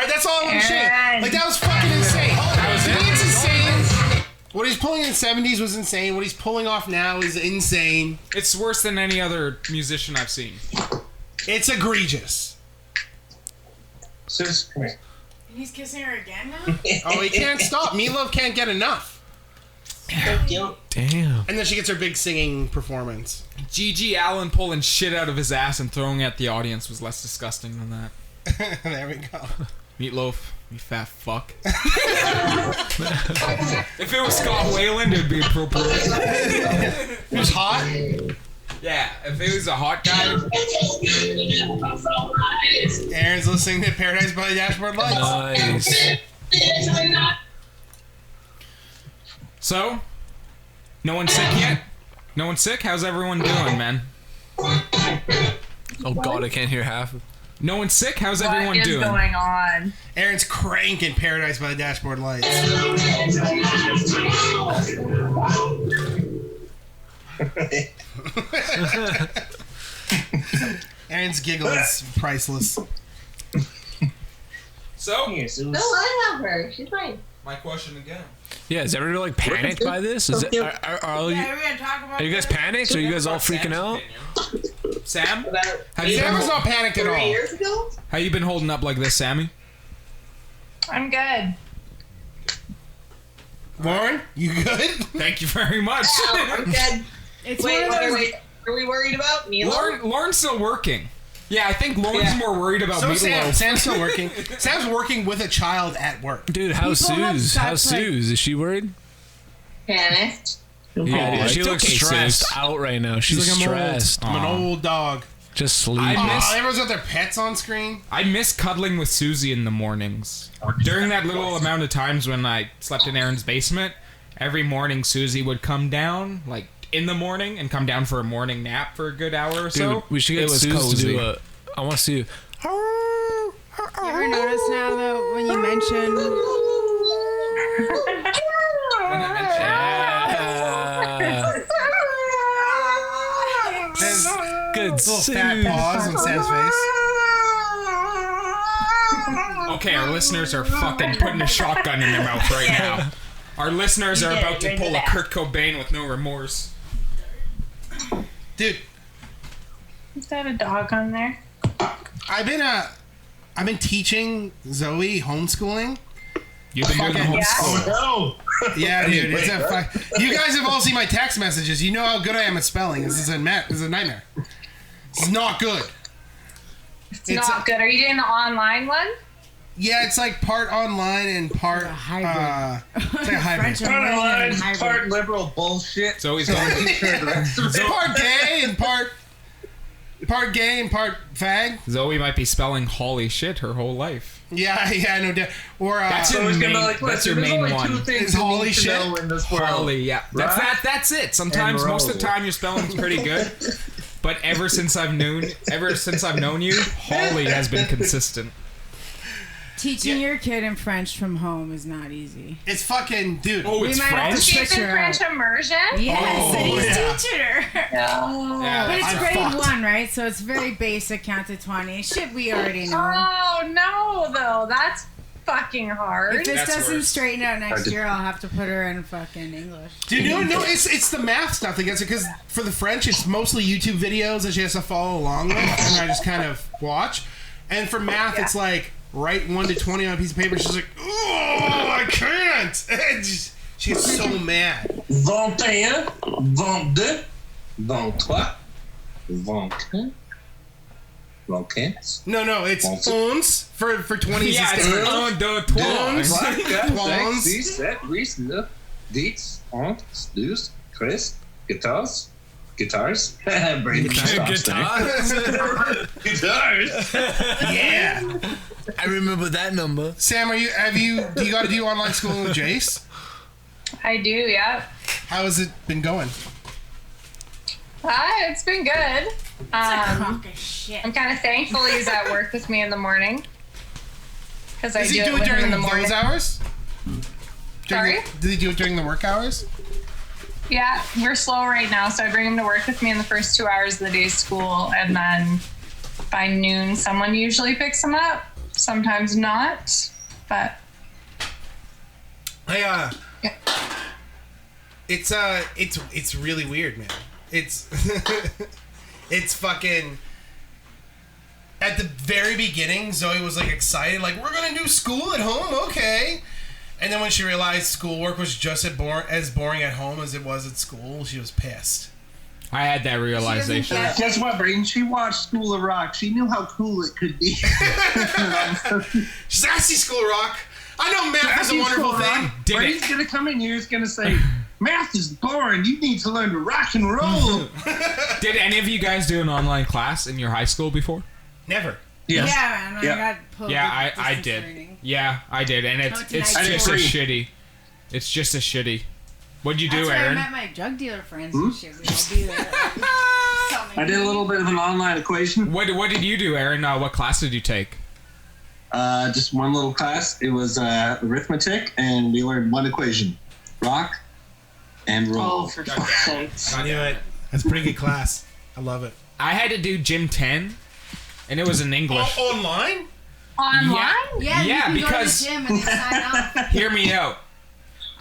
right, that's all I want to say. Aaron. Like, that was fucking insane. It's insane. What he's pulling in the 70s was insane. What he's pulling off now is insane. It's worse than any other musician I've seen. It's egregious. Sis, come here. And he's kissing her again now? Oh, he can't stop. Meatloaf can't get enough. Damn. And then she gets her big singing performance. G.G. Allen pulling shit out of his ass and throwing it at the audience was less disgusting than that. There we go. Meatloaf, you fat fuck. If it was Scott Wayland, it would be appropriate. He was hot. Yeah, if it was a hot guy. Aaron's listening to Paradise by the Dashboard Lights. Nice. So, no one's sick yet? No one's sick? How's everyone doing, man? Oh God, I can't hear half. No one's sick? How's What everyone is doing? going on? Aaron's cranking Paradise by the Dashboard Lights. Aaron's giggle is priceless. So, No, I have her. She's fine. my question again. Yeah, is everybody like panicked by this? Is it, are you, Yeah, we're gonna talk about are you guys panicked? Are you guys all freaking out? Sam? About Have you, Sam been, was not panicked at 3 all. years ago? how you been holding up like this, Sammy? I'm good. Lauren, you good? Thank you very much. Yeah, I'm good. It's Wait, one of those. wait. Are we worried about Milo? Lauren's still working. Yeah, I think Lauren's more worried about So meatloaf. Sam's still working. Sam's working with a child at work. Dude, how's People have Suze? such, How's like- Suze? Is she worried? Panicked. Yeah, dude, it's she looks okay, stressed Suze. out right now. She's She's like, stressed. I'm an old dog. Just sleep. I miss- Oh, everyone's got their pets on screen. I miss cuddling with Susie in the mornings. During that little amount of times when I slept in Aaron's basement, every morning Susie would come down, like in the morning, and come down for a morning nap for a good hour or Dude, so. we should It get was Suze to cozy. do a. I want to see. You ever notice now though when you mention There's Good little fat Suze. paws on Sam's face. Okay, our listeners are fucking putting a shotgun in their mouth right now. Our listeners are about to pull a Kurt Cobain with no remorse. Dude, Is that a dog on there? I've been teaching Zoe homeschooling. You've been doing the whole Yeah. Oh Yeah, dude. It's you guys have all seen my text messages. You know how good I am at spelling. This is a nightmare. This is not good. It's not good. Are you doing the online one? Yeah, it's like part online and part a hybrid. It's like a hybrid. French and Indian hybrid? Part liberal bullshit. Zoe's going It's part gay and part gay and part fag. Zoe might be spelling holy shit her whole life. Yeah, no doubt. Or That's So your it's main, gonna be like, that's your listen, main there's only two one. things Is you holy need to shit? know in this world. Holly, yeah. Right? That's it. Sometimes, And most of the roll. time, your spelling's pretty good. But ever since I've known you, Holly has been consistent. teaching your kid in French from home is not easy. It's fucking dude. Oh, it's We might have to French. switch She's in her French out. immersion? Yes, and he's yeah. teaching her. Yeah, But it's I'm grade fucked. 1, right? So it's very basic, count to 20. Shit we already know. Oh, no, though. That's fucking hard. If this That's doesn't worse. straighten out next year, I'll have to put her in fucking English. Dude, no, it's the math stuff that gets it. Because for the French, it's mostly YouTube videos that she has to follow along with, and I just kind of watch. And for math, it's like write 1 to 20 on a piece of paper. She's like, oh, I can't. And she gets so mad. 21, 22, 23, 24, 25. No, it's ons for 20s. Yeah, it's different. un, deux, Ons. trois. 4, 5, Twans. 6, 7, 8, 9, 10, 11, 12, 13, guitars. Brandon stops there. Guitars. Yeah. I remember that number. Sam, do you got to do online schooling with Jace? I do, yeah. How has it been going? It's been good. It's a crock of shit. I'm kind of thankful he's at work with me in the morning. Because I Does do he it do it with him during in the morning. those hours? Sorry? Did he do it during the work hours? Yeah, we're slow right now, so I bring him to work with me in the first 2 hours of the day's school, and then by noon, someone usually picks him up. Sometimes not, but It's really weird, man. It's it's fucking. At the very beginning, Zoe was like excited, like we're gonna do school at home, okay. And then when she realized schoolwork was just as boring at home as it was at school, she was pissed. I had that realization. Guess what, Brayden? She watched School of Rock. She knew how cool it could be. She's like, I see School of Rock. I know math is a wonderful thing. Brayden's gonna come in here. He's gonna say, "Math is boring. You need to learn to rock and roll." Did any of you guys do an online class in your high school before? Never. Yeah, man. I Yeah. got pulled Yeah, with I distance did. learning. Yeah, I did, and Went to it's night just school. as shitty. It's just as shitty. What'd you do, That's where Aaron? I met my drug dealer friends and shit. We all do that. Some I did a little bit of an online equation. What did you do, Aaron? What class did you take? Just one little class. It was arithmetic, and we learned one equation: rock and roll. Oh, for fuck's sakes. I knew it. That's a pretty good class. I love it. I had to do Gym 10, and it was in English. Online? Online? Yeah, you can because go to the gym and then sign up. hear me out.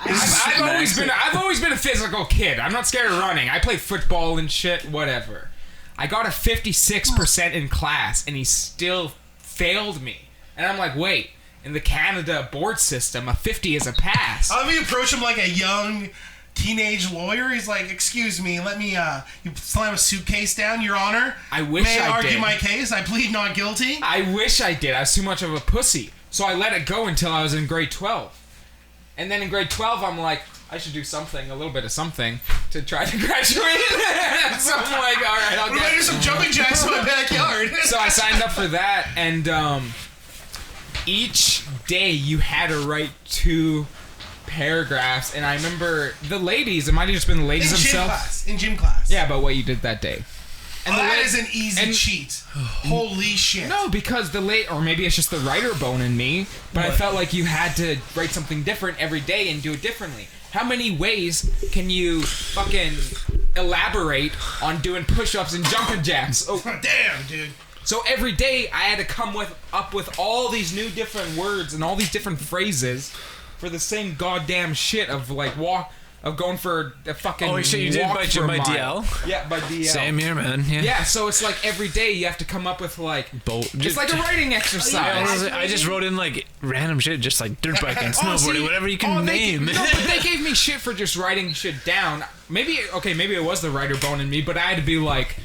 I've always been a physical kid. I'm not scared of running. I play football and shit, whatever. I got a 56% in class, and he still failed me. And I'm like, wait, in the Canada board system, a 50 is a pass. How do you approach him like a young teenage lawyer? He's like, excuse me, let me, you slam a suitcase down, Your Honor. I wish May I I argue did. my case? I plead not guilty. I wish I did. I was too much of a pussy. So I let it go until I was in grade 12. And then in grade 12, I'm like, I should do something, a little bit of something, to try to graduate. So I'm like, all right, I'll do some jumping jacks in my backyard. So I signed up for that, and each day you had to write 2 paragraphs, and I remember the ladies, it might have just been the ladies themselves. In gym class. Yeah, but what you did that day. And that is an easy cheat. Holy shit. No, because or maybe it's just the writer bone in me, but I felt like you had to write something different every day and do it differently. How many ways can you fucking elaborate on doing push-ups and jumping jacks? Oh, damn, dude. So every day I had to come up with all these new different words and all these different phrases for the same goddamn shit of like going for a fucking Oh shit, you did walk by for a mile. DL? Yeah, by DL. Same here, man. Yeah. So it's like every day you have to come up with like it's like a writing exercise. I just wrote in like random shit, just like dirt biking, snowboarding, whatever you can name. No, but they gave me shit for just writing shit down. Maybe it was the writer bone in me, but I had to be like,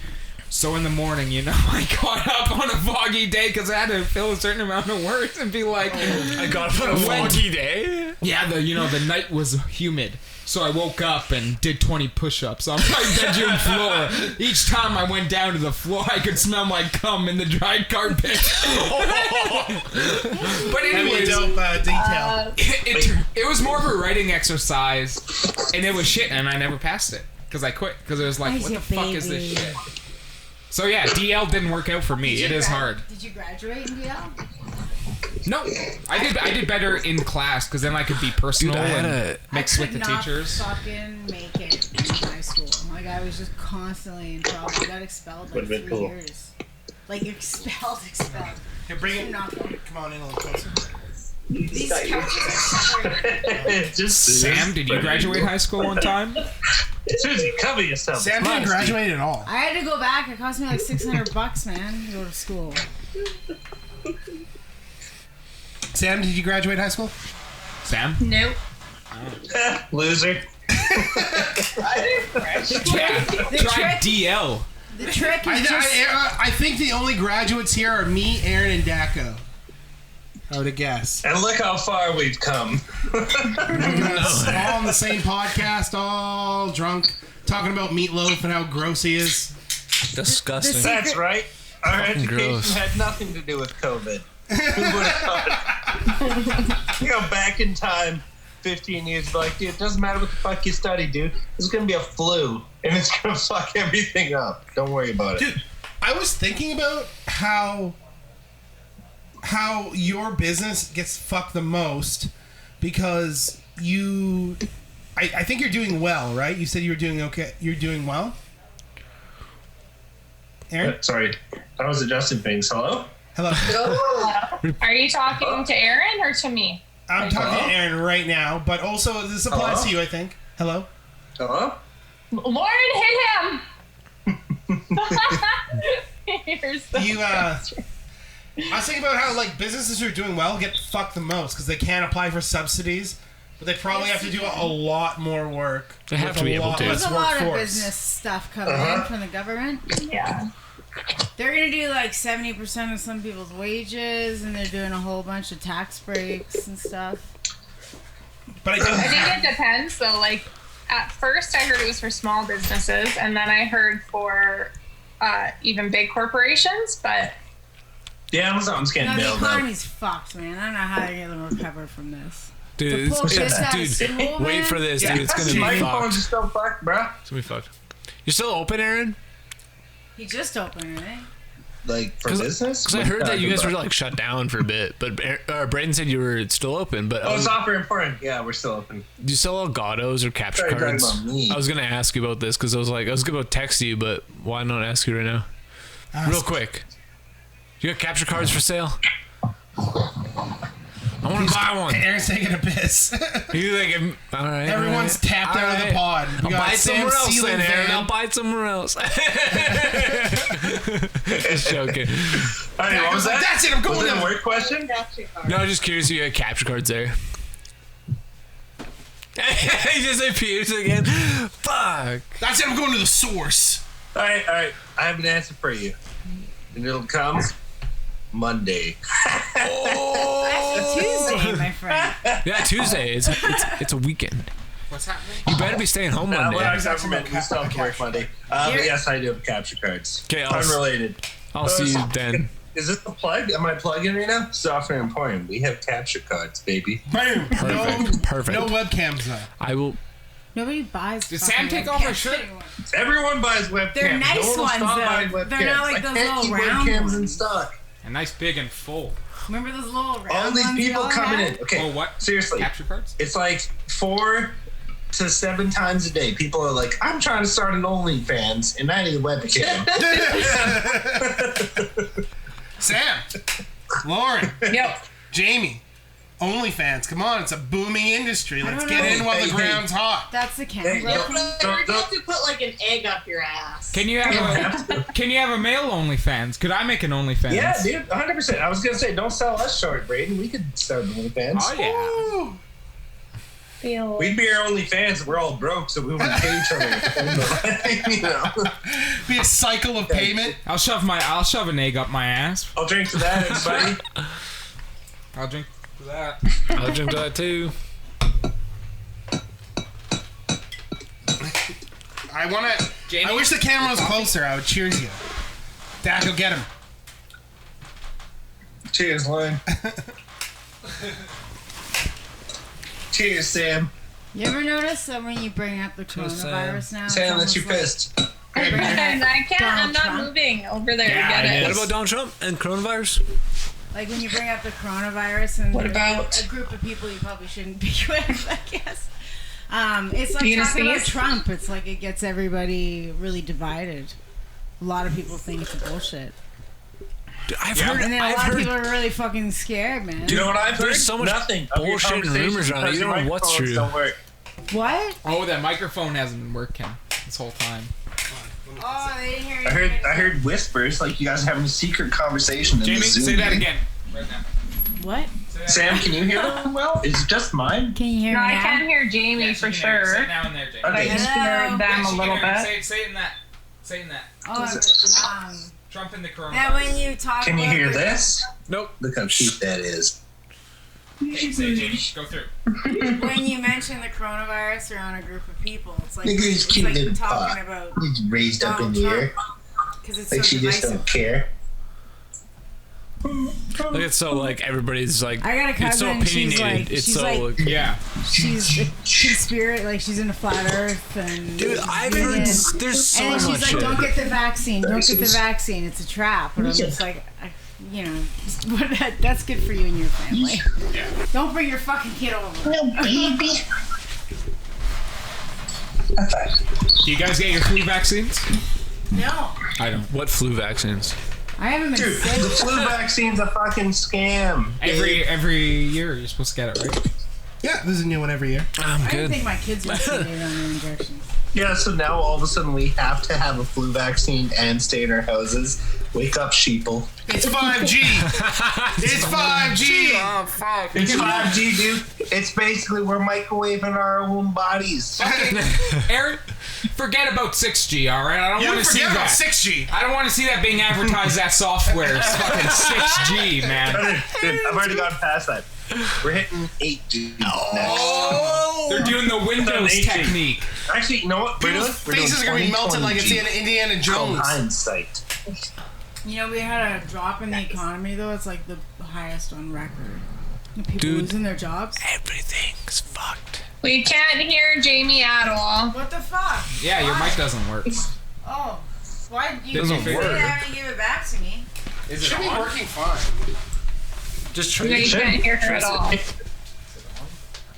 so in the morning, I got up on a foggy day because I had to fill a certain amount of words and be like, I got up on a foggy day? Yeah, the night was humid. So I woke up and did 20 push-ups on my bedroom floor. Each time I went down to the floor, I could smell my cum in the dried carpet. But anyways, detail. It was more of a writing exercise, and it was shit, and I never passed it because I quit because it was like, what the fuck is this shit? So yeah, DL didn't work out for me. It is hard. Did you graduate in DL? No, I did better in class because then I could be personal and mix with the teachers. I could not fucking make it in high school. Like I was just constantly in trouble. I got expelled like 3 years. Like expelled. Here, bring it. Come on in a little closer. These couches are separated. Sam, did you graduate high school on time? Susie, cover yourself. Sam didn't graduate at all. I had to go back. It cost me like $600, man, to go to school. Sam, did you graduate high school? Sam? Nope. Loser. I didn't graduate. Try DL. The trick is I think the only graduates here are me, Aaron, and Daco. I would have guessed. And look how far we've come. All on the same podcast, all drunk, talking about meatloaf and how gross he is. Disgusting. That's right. Our education gross. had nothing to do with COVID. Who would have thought? You go back in time 15 years, be like, dude, it doesn't matter what the fuck you study, dude. This is gonna be a flu, and it's gonna fuck everything up. Don't worry about it. Dude, I was thinking about how your business gets fucked the most because I think you're doing well, right? You said you were doing okay. You're doing well? Aaron? Sorry, I was adjusting things. Hello? Hello. Are you talking to Aaron or to me? I'm talking to Aaron right now, but also this applies to you, I think. Hello? Hello? Lauren, hit him! Here's the I was thinking about how like businesses who are doing well get fucked the most because they can't apply for subsidies, but they probably have to do a lot more work. They have to be able to. There's a lot of business stuff coming in from the government. Yeah. They're going to do like 70% of some people's wages, and they're doing a whole bunch of tax breaks and stuff. But I think it depends. So, like, at first I heard it was for small businesses, and then I heard for even big corporations, but... Yeah, Amazon's getting bailed the out. economy's fucked, man. I don't know how they're going to recover from this. Dude, wait for this, dude. It's gonna be My fucked. phone's still fucked, bro. It's gonna be fucked. You're still open, Aaron? He just opened, right? Like for business? Because I heard that you guys were like shut down for a bit, but Brayden said you were still open. But it's offer important. Yeah, we're still open. Do you sell Elgatos or capture Sorry, cards? talking about me. I was gonna ask you about this because I was gonna text you, but why not ask you right now? Real quick. You got capture cards for sale? I want to buy one. Aaron's taking a piss. You like? All right. Everyone's tapped out of the pod. I'll buy it somewhere else then, Aaron. I'll buy it somewhere else. Just joking. All right, what was that? That's it. I'm going was to it a word question. No, I'm just curious if you had capture cards there. He just appears again. Fuck. That's it. I'm going to the source. All right. I have an answer for you, and it'll come Monday. That's Tuesday, my friend. Yeah, Tuesday. It's a weekend. What's happening? You better be staying home Monday. We're not government. We still have to work Monday. But yes, I do have capture cards. Okay, unrelated. I'll see you then. Is this a plug? Am I plugging right now? Software Emporium. We have capture cards, baby. Boom. Perfect. No webcams though. I will. Nobody buys. Did Sam take off her shirt? Everyone buys webcams. They're nice no one will ones, stop though. buying webcams. They're not like those little keep round webcams ones. in stock. And nice, big, and full. Remember those little round All these ones people y'all coming had? in. Okay. Oh, what? Seriously. Capture cards? It's like 4 to 7 times a day. People are like, I'm trying to start an OnlyFans and I need a webcam. Sam, Lauren, Yep. Jamie, OnlyFans. Come on, it's a booming industry. Let's don't get know. in while the Hey, ground's hot. That's the Hey, camera. You're going to put like an egg up your ass. Can you have a male OnlyFans? Could I make an OnlyFans? Yeah, dude, 100%. I was going to say, don't sell us short, Braden. We could start an OnlyFans. Oh yeah. We'd be our OnlyFans if we're all broke, so we wouldn't pay each other. You know. Be a cycle of payment. I'll shove an egg up my ass. I'll drink to that, everybody. I'll drink to that. I'll drink to that too. I wish the camera was closer. I would cheers you. Dad, go get him. Cheers, Lauren. Cheers, Sam. You ever notice that when you bring up the coronavirus now? Sam, that's it's your almost fist. I can't. I'm Donald not Trump. moving over there Yeah, to get it it. is. What about Donald Trump and coronavirus? Like when you bring up the coronavirus and What there's about- a group of people you probably shouldn't be with, I guess. It's like You gonna talking about sneeze? Trump. It's like it gets everybody really divided. A lot of people think it's bullshit. Dude, I've And then a lot of heard. people are really fucking scared, man. Do you know what I've heard? There's so much Nothing. bullshit and rumors around it. You don't know what's true. Don't work. What? Oh, that microphone hasn't been working this whole time. Oh, they didn't hear you. I heard whispers, like you guys are having a secret conversation in Jamie, the Zoom say that meeting. again. Right now. What? Say that Sam, again. can you hear them well? Is it just mine? Can you hear No, me I now? can hear Jamie Yeah, for she can hear you. Say sure. it now and there, Jamie. I Okay. just hear Hello? them Yeah, a she little can hear you. bit. Say it in that. Say it in that. Oh, Trump and the coronavirus. that when you talk Can you about hear the- this? Nope. Look how cute that is. Hey, say Jamie. Go through. When you mention the coronavirus around a group of people, it's like, Look at his it's cute like little talking paw. about He's raised up in Donald the Trump. air. because it's Like so she just divisive. don't care. Like it's so like everybody's like. I got a It's so cousin, she's opinionated. like- It's she's so. like- Yeah. She's a conspiracy, like she's into flat Earth and. Dude, I've heard there's so and then much she's like, shit. "Don't get the vaccine. Don't get the vaccine. It's a trap." And I'm just like, you know, that's good for you and your family. Yeah. Don't bring your fucking kid over. No, baby. Do you guys get your flu vaccines? No, I don't. What flu vaccines? I haven't been Dude, sick. the flu vaccine's a fucking scam. Every year you're supposed to get it, right? Yeah, there's a new one every year. I'm I don't good. think my kids are vaccinated on their injections. Yeah, so now all of a sudden we have to have a flu vaccine and stay in our houses. Wake up, sheeple. It's 5G. It's 5G. Oh fuck. It's 5G, dude. It's basically we're microwaving our own bodies. Aaron, forget about 6G, all right? I don't You want to see forget about that. 6G. I don't want to see that being advertised. That software is fucking 6G, man. Dude, I've already gone past that. We're hitting 8G next. Oh, they're doing the Windows 8G. technique. Actually, you know what? We're doing, People's faces are gonna be melted like it's in Indiana Jones. Hindsight. You know, we had a drop in the economy though. It's like the highest on record. People Dude. losing their jobs. Everything's fucked. We can't hear Jamie at all. What the fuck? Yeah, your mic doesn't work. Oh, Why you Doesn't didn't say work. that and give it back to me? It should be working fine. Just try No, you can't hear her at all.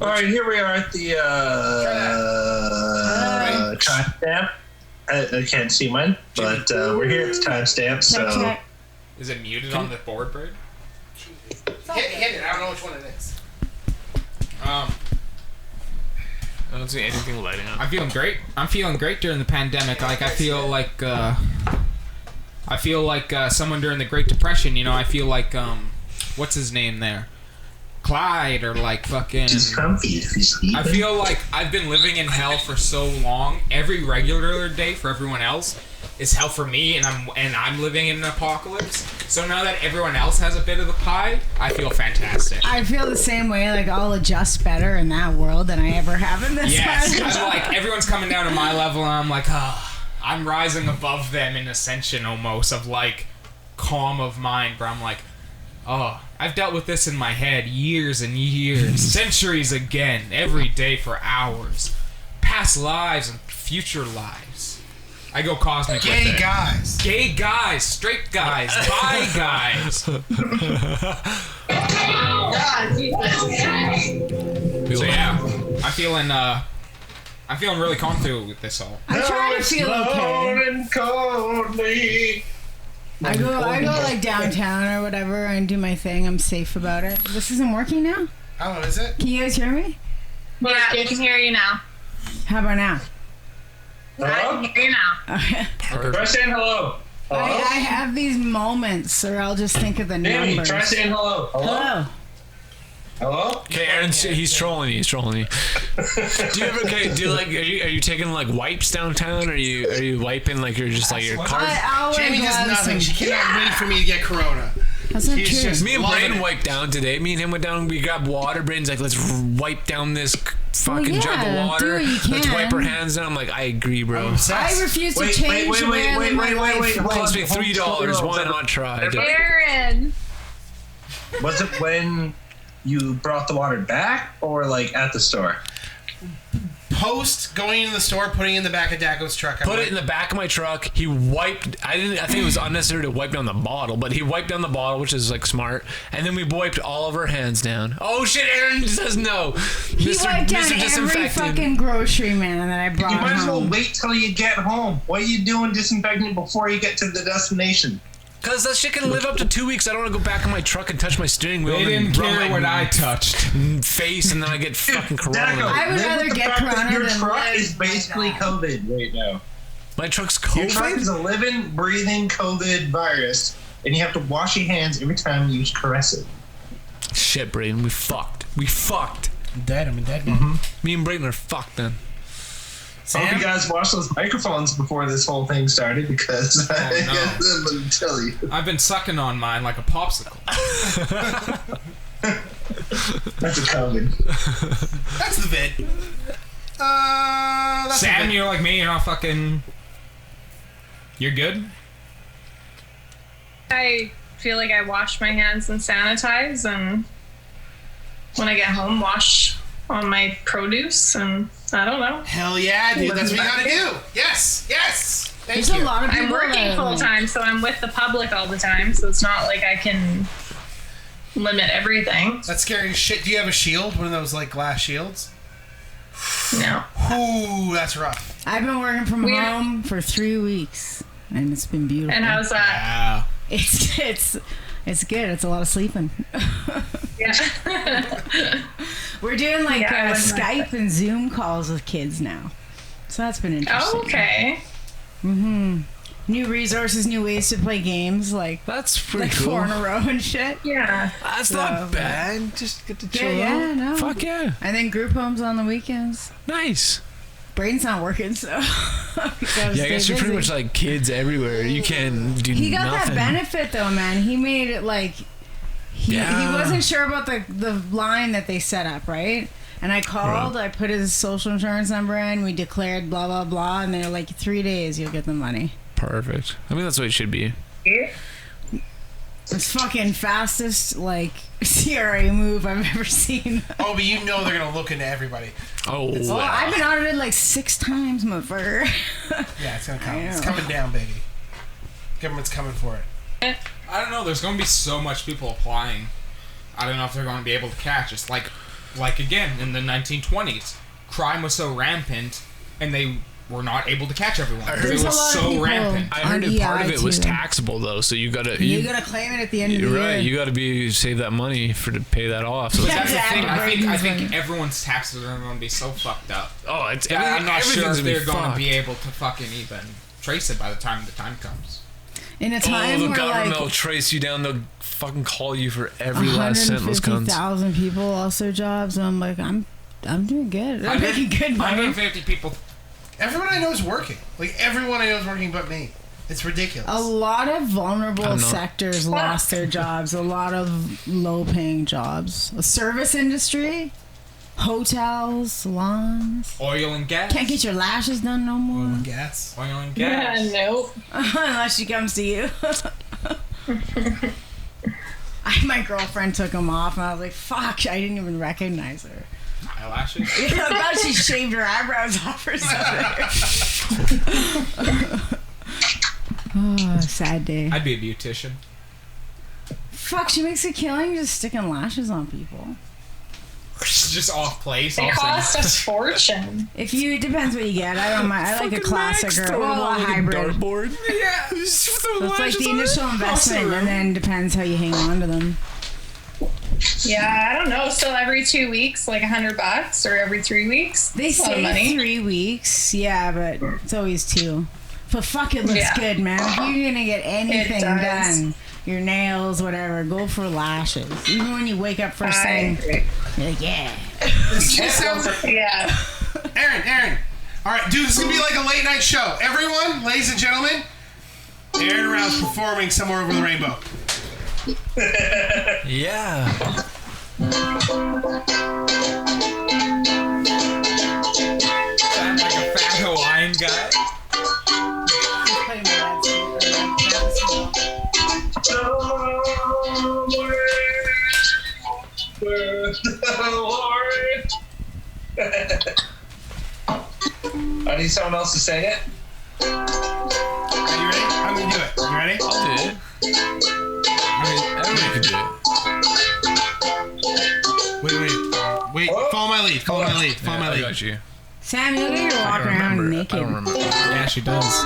All right, here we are at the timestamp. I can't see mine, but we're here at the timestamp. So Check. Is it muted on the board, Braid? Hit it. I don't know which one it is. I don't see anything lighting up. I'm feeling great. I'm feeling great during the pandemic. Like I feel like someone during the Great Depression. You know, I feel like what's his name there? Clyde or like fucking. just comfy if you sleep. I feel like I've been living in hell for so long. Every regular day for everyone else is hell for me, and I'm living in an apocalypse. So now that everyone else has a bit of the pie, I feel fantastic. I feel the same way. Like I'll adjust better in that world than I ever have in this Yes, one. I'm like everyone's coming down to my level, and I'm like, I'm rising above them in ascension almost of like calm of mind. Where I'm like, I've dealt with this in my head years and years, centuries again, every day for hours, past lives and future lives. I go cosmic. Gay with it. guys. Gay guys, straight guys, bi guys. God, Jesus. So yeah, I'm feeling really confident with this all. I try to feel okay. and coldly. I go like downtown or whatever and do my thing. I'm safe about it. This isn't working now? Oh, is it? Can you guys hear me? Yeah, I can hear you now. How about now? I can hear you now. Okay. Try saying hello. Hello? I have these moments or I'll just think of the Danny, numbers. try saying hello. Hello? Hello. Hello? Okay, Aaron, he's trolling you. He's trolling you. Are you taking like wipes downtown? Are you wiping like you're just like your car? I'll wear Jamie does gloves nothing. and- She cannot wait for me to get corona. That's not She's true. just- Me and Loving Brayden it. wiped down today. Me and him went down. We grabbed water. Brayden's like, let's wipe down this fucking jug yeah, of do water. what you Let's wipe our can. hands down. I'm like, I agree, bro. I refuse to change the way I live my life. It cost me $3. Why not try? Aaron. Was it when you brought the water back or like at the store? Post going in the store, putting it in the back of Daco's truck. Put it in the back of my truck. He wiped. I think it was unnecessary to wipe down the bottle, but he wiped down the bottle, which is like smart. And then we wiped all of our hands down. Oh shit! Aaron says no. He wiped down every fucking grocery man that I brought You might as well home. wait till you get home. What are you doing disinfecting before you get to the destination? Cause that shit can live up to 2 weeks. I don't want to go back in my truck and touch my steering wheel. They and didn't rub care my what I touched. face, and then I get fucking corona. I would live rather with the get fact that corona your than truck live is basically like COVID right now. My truck's Your truck is COVID. a living, breathing COVID virus, and you have to wash your hands every time you caress it. Shit, Brayden, we fucked. We fucked. I'm dead. I'm dead. Me and Brayden are fucked then. I hope you guys watched those microphones before this whole thing started because I'm gonna tell you. I've been sucking on mine like a popsicle. That's a COVID. That's the vid. That's Sam, the vid. you're like me. You're not fucking. You're good. I feel like I wash my hands and sanitize, and when I get home, wash on my produce, and I don't know. Hell yeah, dude. That's what you gotta do. Yes. Yes. Thank There's you. a lot of people I'm working that- full time, so I'm with the public all the time, so it's not like I can limit everything. That's scary as shit. Do you have a shield? One of those like glass shields? No. Ooh, that's rough. I've been working from home for 3 weeks, and it's been beautiful. And how's that? It's good. It's a lot of sleeping. Yeah. We're doing like Yeah, I wouldn't like Skype and Zoom calls with kids now, so that's been interesting. Oh, okay. New resources, new ways to play games, like That's pretty like cool. 4 in a row and shit. Yeah. That's So- not bad. Just get to chill Yeah, out. no. Fuck yeah. And then group homes on the weekends. Nice. Brain's not working, so Yeah, I guess you're pretty much like kids everywhere. You can do He got nothing. that benefit though, man. He made it like he Yeah. wasn't sure about the line that they set up, right? And I called, I put his social insurance number in, we declared blah blah blah, and they're like 3 days you'll get the money. Perfect. I mean, that's what it should be. It's fucking fastest like CRA move I've ever seen. Oh, but you know they're gonna look into everybody. Oh, Well, I've been audited like 6 times, motherfucker. Yeah, it's gonna come. I It's know. coming down, baby. Government's coming for it. I don't know. There's going to be so much people applying. I don't know if they're going to be able to catch us. Like again, in the 1920s, crime was so rampant, and they were not able to catch everyone. I heard It was so rampant. I heard on part of EI it was too. taxable though, so you gotta claim it at the end of the You're year. right. You gotta save that money to pay that off. So But that's the thing. Exactly. I think everyone's taxes are going to be so fucked up. Oh, it's I'm not sure if they're going to fucked. be able to fucking even trace it by the time comes. In a time the where government will like trace you down. They'll fucking call you for every last sentence comes. 150,000 people lost their jobs, and I'm like, I'm doing good. I'm making good money. 150 people. Everyone I know is working. Like, everyone I know is working but me. It's ridiculous. A lot of vulnerable sectors lost their jobs. A lot of low-paying jobs. The service industry, hotels, salons. Oil and gas. Can't get your lashes done no more. Oil and gas. Oil and gas. Nope. Unless she comes to you. My girlfriend took them off, and I was like, fuck, I didn't even recognize her. Eyelashes? Yeah, I thought she shaved her eyebrows off or something. Oh, sad day. I'd be a beautician. Fuck, she makes a killing just sticking lashes on people. Just off place. They cost a fortune. It depends what you get. I don't mind. I like a classic or a hybrid. Dartboard. Yeah. So it's like the initial investment, and then depends how you hang on to them. Yeah, I don't know. So every 2 weeks, like $100, or every 3 weeks? They That's a lot of say money. 3 weeks, yeah, but it's always 2. But fuck, it looks good, man. If you're gonna get anything done, your nails, whatever, go for lashes. Even when you wake up first thing, you're like, yeah. Yeah. Aaron. All right, dude, this is going to be like a late night show. Everyone, ladies and gentlemen, Aaron Rouse performing Somewhere Over the Rainbow. Yeah. Sound like a fat Hawaiian guy. I need someone else to sing it. Are you ready? I'm going to do it. You ready? I'll do it. Everybody can do it. Wait. Follow my lead. Follow my lead. I got you. Sam, you need to walk around naked. I don't remember. Yeah, she does.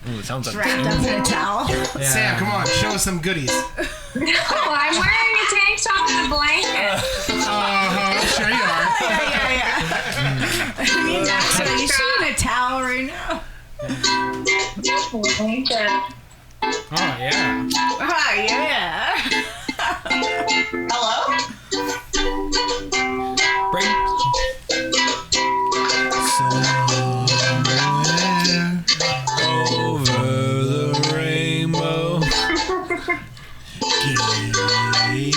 Ooh, it sounds like Wrapped up in a towel. Yeah. Sam, come on. Show us some goodies. No, I'm wearing a tank top and a blanket. Sure you are. Yeah. You're showing a towel right now. Blanket. Oh, yeah. Ah, yeah. Hello? Over the rainbow. Gay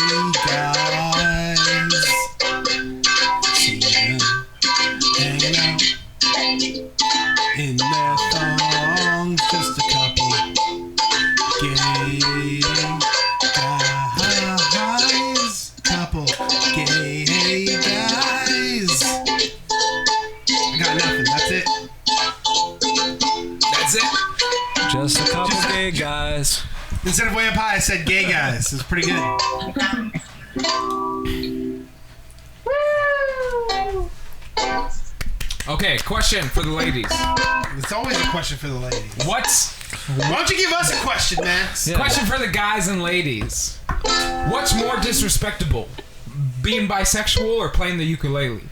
guys. Hanging out in their thongs. Just a couple gay guys. Couple gay guys. I got nothing. That's it. That's it. Just a couple gay guys. Instead of way up high, I said gay guys. It's pretty good. Okay, question for the ladies. It's always a question for the ladies. Why don't you give us a question, Max? Yeah. Question for the guys and ladies. What's more disrespectable? Being bisexual or playing the ukulele?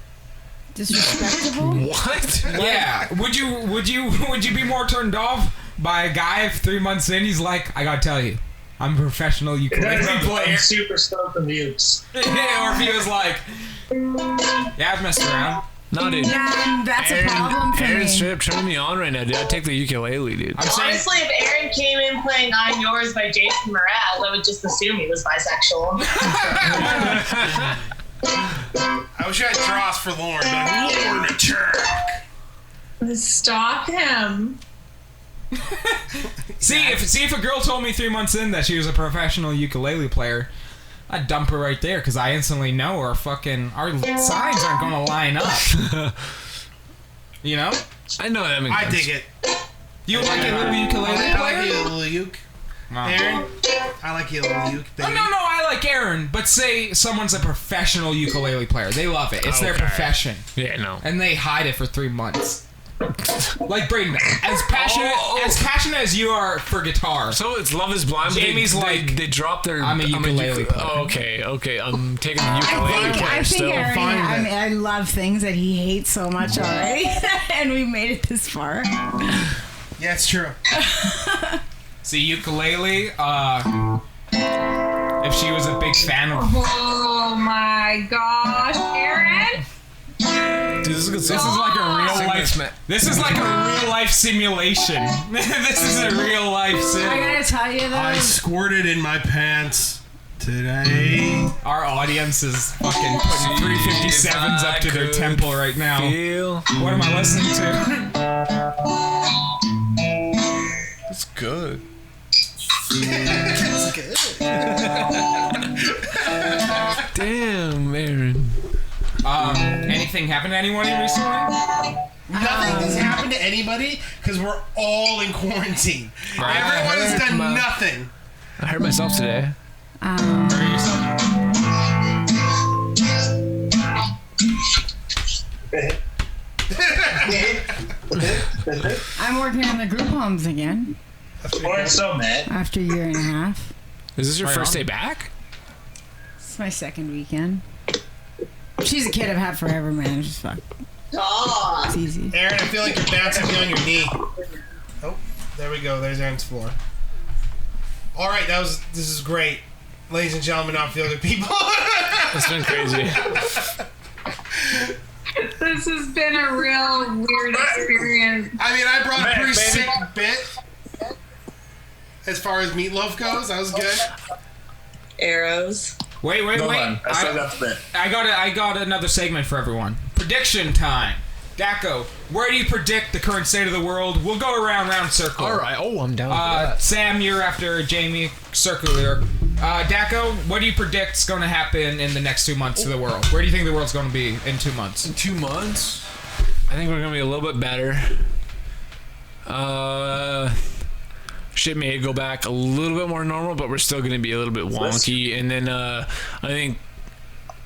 Disrespectable? What? Yeah. Would you be more turned off by a guy if 3 months in he's like, I gotta tell you, I'm a professional ukulele player. I'm super stoked on mutes. Yeah, or if he was like, yeah, I've messed around. No, dude. Nah, that's a problem for Aaron's me. straight up turning me on right now, dude. I'd take the ukulele, dude. I'm saying, Honestly, if Aaron came in playing I'm Yours by Jason Mraz, I would just assume he was bisexual. I wish I had draws for Lauren, but Lauren a jerk. Stop him. see if a girl told me 3 months in that she was a professional ukulele player, I'd dump her right there because I instantly know our signs aren't going to line up. You know? I know that makes I sense. dig it. You like a little ukulele I like player? you, little uke. No. Aaron, I like you, little uke, Oh, baby. no, I like Aaron, but say someone's a professional ukulele player. They love it. It's their Okay. profession. Yeah, no. And they hide it for 3 months. Like Braden, as passionate as you are for guitar. So it's Love Is Blind. but Jamie's they drop their. I'm a ukulele player. Oh, okay. I'm taking the ukulele player I think still. Aaron, fine with I love things that he hates so much already, and we made it this far. Yeah, it's true. See, ukulele, if she was a big fan of... Oh my gosh, Aaron! Dude, this is a good This is like a real life... This is like a real life simulation. This is a real life I sim. gotta tell you though, I squirted in my pants today. Our audience is fucking putting 357s up to their temple right now. What am I listening to? That's good. It's good. Damn, Aaron. Anything happened to anyone recently? Nothing has happened to anybody because we're all in quarantine. Everyone's done nothing. I hurt myself today. I'm working on the group homes again Or so, man. after a year and a half. Is this your Right first on. day back? It's my second weekend. She's a kid I've had forever, man. It's just fuck. Dog. It's easy. Aaron, I feel like you're bouncing me on your knee. Oh, there we go. There's Aaron's floor. All right, this is great. Ladies and gentlemen, not feel good people. It's been crazy. This has been a real weird experience. I mean, I brought a pretty baby. sick bit as far as meatloaf goes. That was good. Arrows. Wait. Hold on. I said that's it. I got another segment for everyone. Prediction time. Daco, where do you predict the current state of the world? We'll go round circle. All right. Oh, I'm down for that. Sam, you're after Jamie. Circular. Daco, what do you predict is going to happen in the next 2 months to the world? Where do you think the world's going to be in 2 months? In 2 months, I think we're gonna be a little bit better. Shit may go back a little bit more normal, but we're still gonna be a little bit wonky. And then I think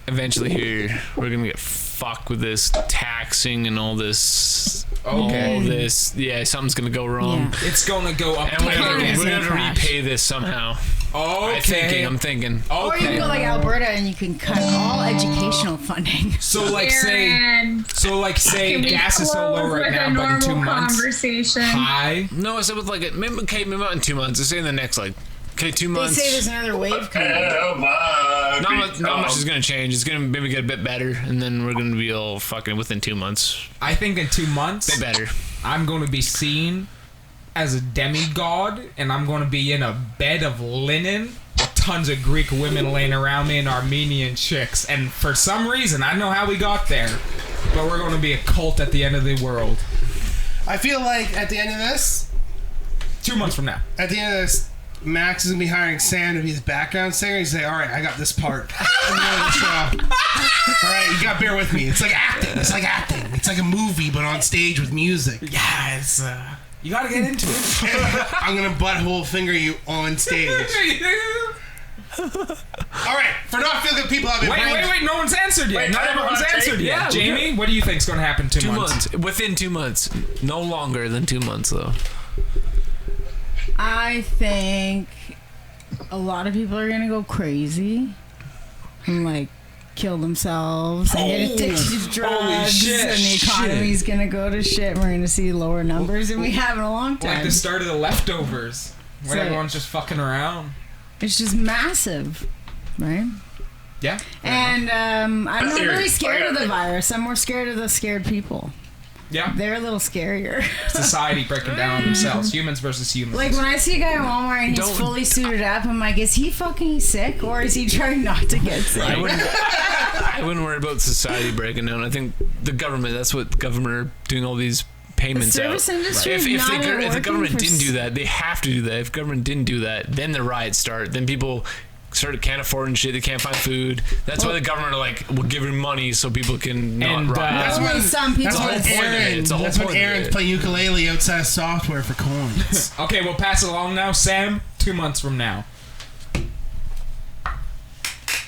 eventually here we're gonna get fucked with this taxing and all this. Okay. All this, yeah, something's gonna go wrong. Yeah. It's going to go up And we're again. gonna repay this somehow. Okay. I'm thinking. Or you can go like Alberta and you can cut all educational funding. So like say Aaron, say can we gas is so low close right with now, a but in 2 normal months conversation? high. No, I said with like maybe not in 2 months. I say in the next 2 They months. say there's another wave coming. Not much is gonna change. It's gonna maybe get a bit better, and then we're gonna be all fucking within 2 months. I think in 2 months Bit better. I'm going to be seen as a demigod, and I'm going to be in a bed of linen with tons of Greek women laying around me and Armenian chicks. And for some reason, I don't know how we got there, but we're going to be a cult at the end of the world. I feel like at the end of this, 2 months from now. At the end of this, Max is gonna be hiring Sam to be his background singer. He's like, all right, I got this part. In the middle of the show. All right, you gotta bear with me. It's like acting. It's like acting. It's like a movie, but on stage with music. Yeah, it's, you got to get into it. I'm gonna butthole finger you on stage. All right, for not feel good people out there. Wait, no one's answered yet. Wait, Not I have a everyone's hot take. answered yet. Yeah, Jamie, what do you think's going to happen in 2 2 months? months. Within 2 months. No longer than 2 months, though. I think a lot of people are gonna go crazy and like kill themselves and get addicted to drugs, shit, and the economy's gonna go to shit. And we're gonna see lower numbers than we have in a long time. Like the start of the leftovers, when Right. everyone's just fucking around. It's just massive, right? Yeah. And I'm not Theory. really scared of the virus. I'm more scared of the scared people. Yeah. They're a little scarier. Society breaking down on themselves. Humans versus humans. Like when I see a guy in Walmart and he's Don't- fully suited up, I'm like, is he fucking sick or is he trying not to get sick? I wouldn't worry about society breaking down. I think the government, that's what the government are doing all these payments Service out. industry is If not the working government for didn't do that, they have to do that. If government didn't do that, then the riots start. Then people can't afford and shit. They can't find food. That's why the government will give them money so people can not And, rob. That's Only when some people. That's when It's the whole point of Aaron's it. playing ukulele outside software for coins. Okay, we'll pass it along now. Sam, 2 months from now.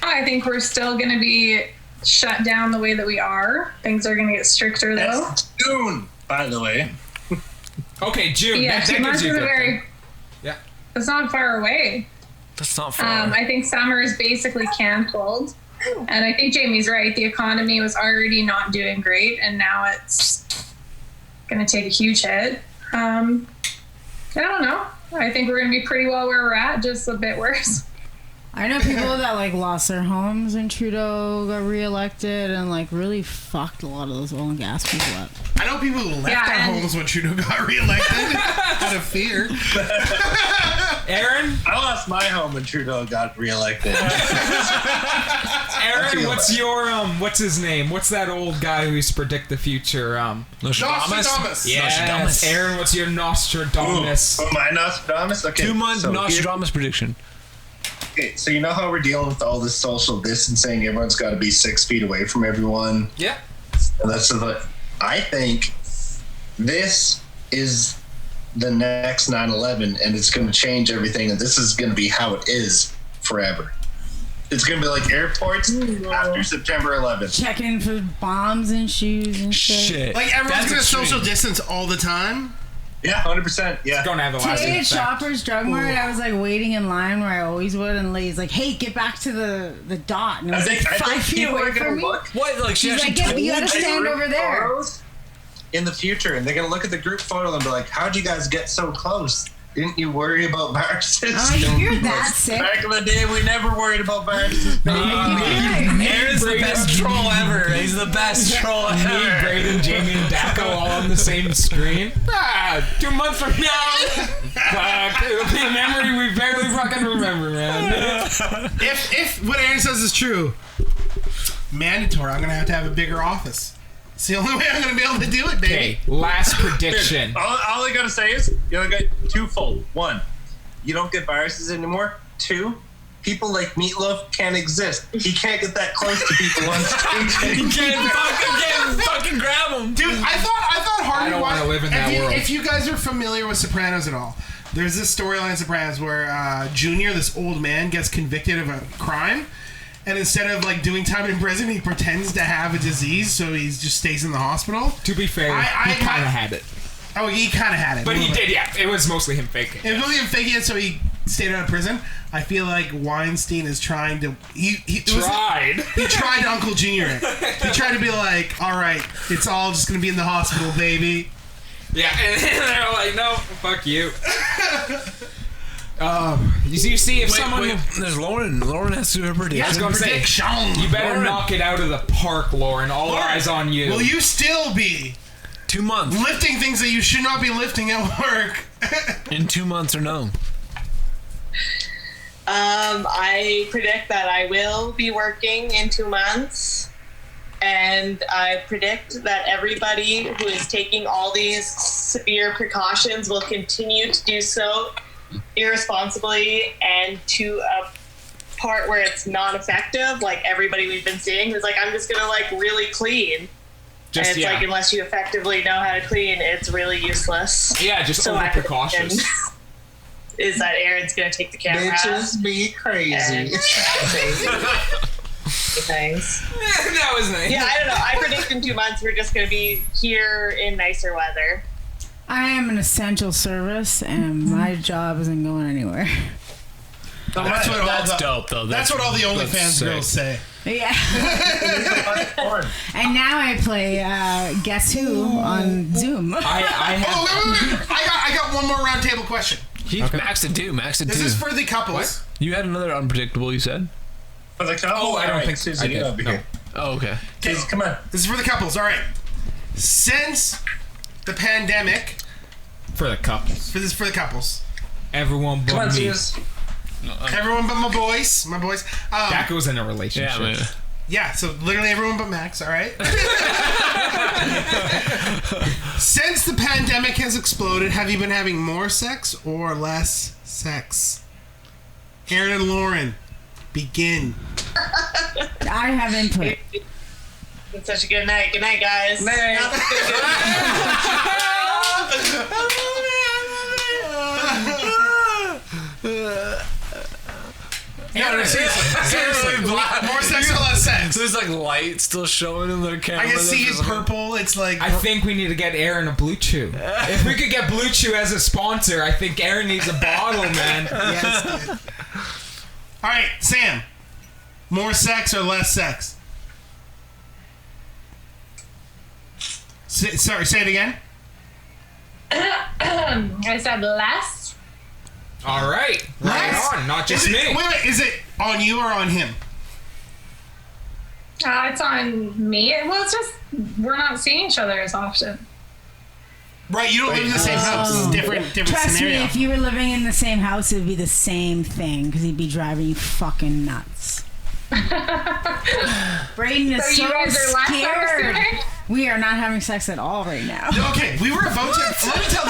I think we're still going to be shut down the way that we are. Things are going to get stricter, though. That's June, by the way. Okay, June. Yeah, that 2 gives months you is a good very. thing. Yeah. It's not far away. That's not far. I think summer is basically canceled. And I think Jamie's right. The economy was already not doing great, and now it's going to take a huge hit. I don't know. I think we're going to be pretty well where we're at, just a bit worse. I know people that lost their homes when Trudeau got reelected and really fucked a lot of those oil and gas people up. I know people who left Yeah, their and- homes when Trudeau got reelected out of fear. Aaron? I lost my home when Trudeau got reelected. Aaron, what's your, what's his name? What's that old guy who used to predict the future? Nostradamus. Yes. Aaron, what's your Nostradamus? Oh, my Nostradamus? Okay. 2 month so Nostradamus prediction. Okay, so you know how we're dealing with all this social distancing? Everyone's got to be 6 feet away from everyone. Yeah. And that's I think this is the next 9/11, and it's going to change everything, and this is going to be how it is forever. It's going to be like airports after September 11th. Checking for bombs and shoes and shit. Like everyone's That's gonna extreme. social distance all the time. Yeah, 100%. Yeah. Going to have a Today lasting at effect. Shoppers Drug Mart, I was waiting in line where I always would, and the lady's like, "Hey, get back to the dot." And it was 5 feet people away are going from to me. look What? Like she She's actually like, "Yeah, but you told gotta you? stand over there." photos in the future, and they're going to look at the group photo and be like, how'd you guys get so close? Didn't you worry about viruses? Oh, you're that sick. Back in the day, we never worried about viruses. Aaron's the best troll ever. He's the best troll Me, ever. Braden, Jamie, and Daco all on the same screen. 2 months from now, fuck, it'll be a memory we barely fucking remember, man. If what Aaron says is true, mandatory, I'm gonna have a bigger office. It's the only way I'm gonna be able to do it, baby. Okay, last prediction. All I gotta say is, you only got twofold. One, you don't get viruses anymore. Two, people like Meatloaf can't exist. He can't get that close to people on stage. You can't fucking grab him. Dude, I thought Harvey I don't wanna live in that world. If you guys are familiar with Sopranos at all, there's this storyline in Sopranos where Junior, this old man, gets convicted of a crime, and instead of doing time in prison, he pretends to have a disease, so he just stays in the hospital. To be fair, he kind of had it. Oh, he kind of had it. But a he little bit. did, yeah. It was mostly him faking. It was mostly him faking it, so he stayed out of prison. I feel like Weinstein is trying to. He tried to Uncle Junior it. He tried to be like, all right, it's all just gonna be in the hospital, baby. Yeah, and they're like, no, fuck you. You see, if someone... There's Lauren. Lauren has to do her prediction. I was going to say, you better Lauren. knock it out of the park, Lauren. All eyes on you. Will you still be 2 months. lifting things that you should not be lifting at work? In 2 months or no? I predict that I will be working in 2 months. And I predict that everybody who is taking all these severe precautions will continue to do so irresponsibly and to a part where it's not effective. Like everybody we've been seeing who's like, I'm just going to really clean. And it's unless you effectively know how to clean, it's really useless. Yeah, just So over my precautious. prediction is that Aaron's going to take the camera. Bitches be crazy. Things. That was nice. Yeah, I don't know. I predict in 2 months we're just going to be here in nicer weather. I am an essential service, and my job isn't going anywhere. That's what all That's the, dope, though. That's what all the OnlyFans girls say. Yeah. And now I play Guess Who on Zoom. I have... I got one more round table question. Max it 2. Max it 2. This is for the couples. You had another unpredictable, you said? For the couple? Oh, I don't All right, think Susan, I you did. gotta be No. here. Oh, okay. Okay, come on. This is for the couples. All right. Since the pandemic, For the couples. for the couples, Everyone Come on, but me. Susan. everyone but my boys. Daco's in a relationship. Yeah, man. Yeah, so literally everyone but Max, all right? Since the pandemic has exploded, have you been having more sex or less sex? Aaron and Lauren. begin. I have input. It's such a good night. Good night, guys. No, seriously. More sex or less sex? So there's like light still showing in the camera. I can see it's purple. It's like... I think we need to get Aaron a Blue Chew. If we could get Blue Chew as a sponsor, I think Aaron needs a bottle, man. Yes, dude. All right, Sam. More sex or less sex? Sorry, say it again. I said less. All right. Right on. Not just me. Wait, is it on you or on him? It's on me. Well, it's just we're not seeing each other as often. Right, you don't live in the same house. It's a different Trust scenario. me, if you were living in the same house, it would be the same thing because he'd be driving you fucking nuts. Braden is so you guys are less scared. sex? We are not having sex at all right now. Okay, we were about to... Let me tell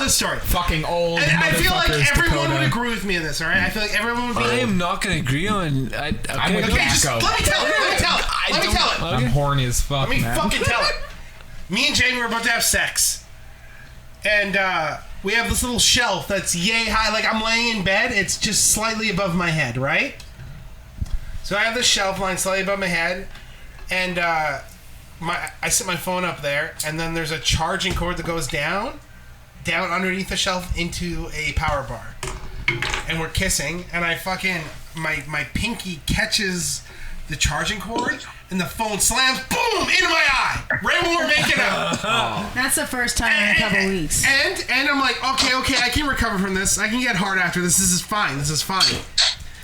this story. Fucking old And I feel like motherfuckers, everyone Dakota. would agree with me on this, all right? I feel like everyone would be... I am not going to agree on... I'm with Okay, just Jacko. let me tell it. I'm horny as fuck, Let me man. fucking tell it. Me and Jamie were about to have sex. And we have this little shelf that's yay high. Like, I'm laying in bed. It's just slightly above my head, right? So I have this shelf lying slightly above my head. And I set my phone up there. And then there's a charging cord that goes down underneath the shelf into a power bar. And we're kissing. And I fucking... My pinky catches the charging cord. And the phone slams, boom, into my eye. Right when we're making out. That's the first time in a couple weeks. And I'm like, okay, I can recover from this. I can get hard after this. This is fine.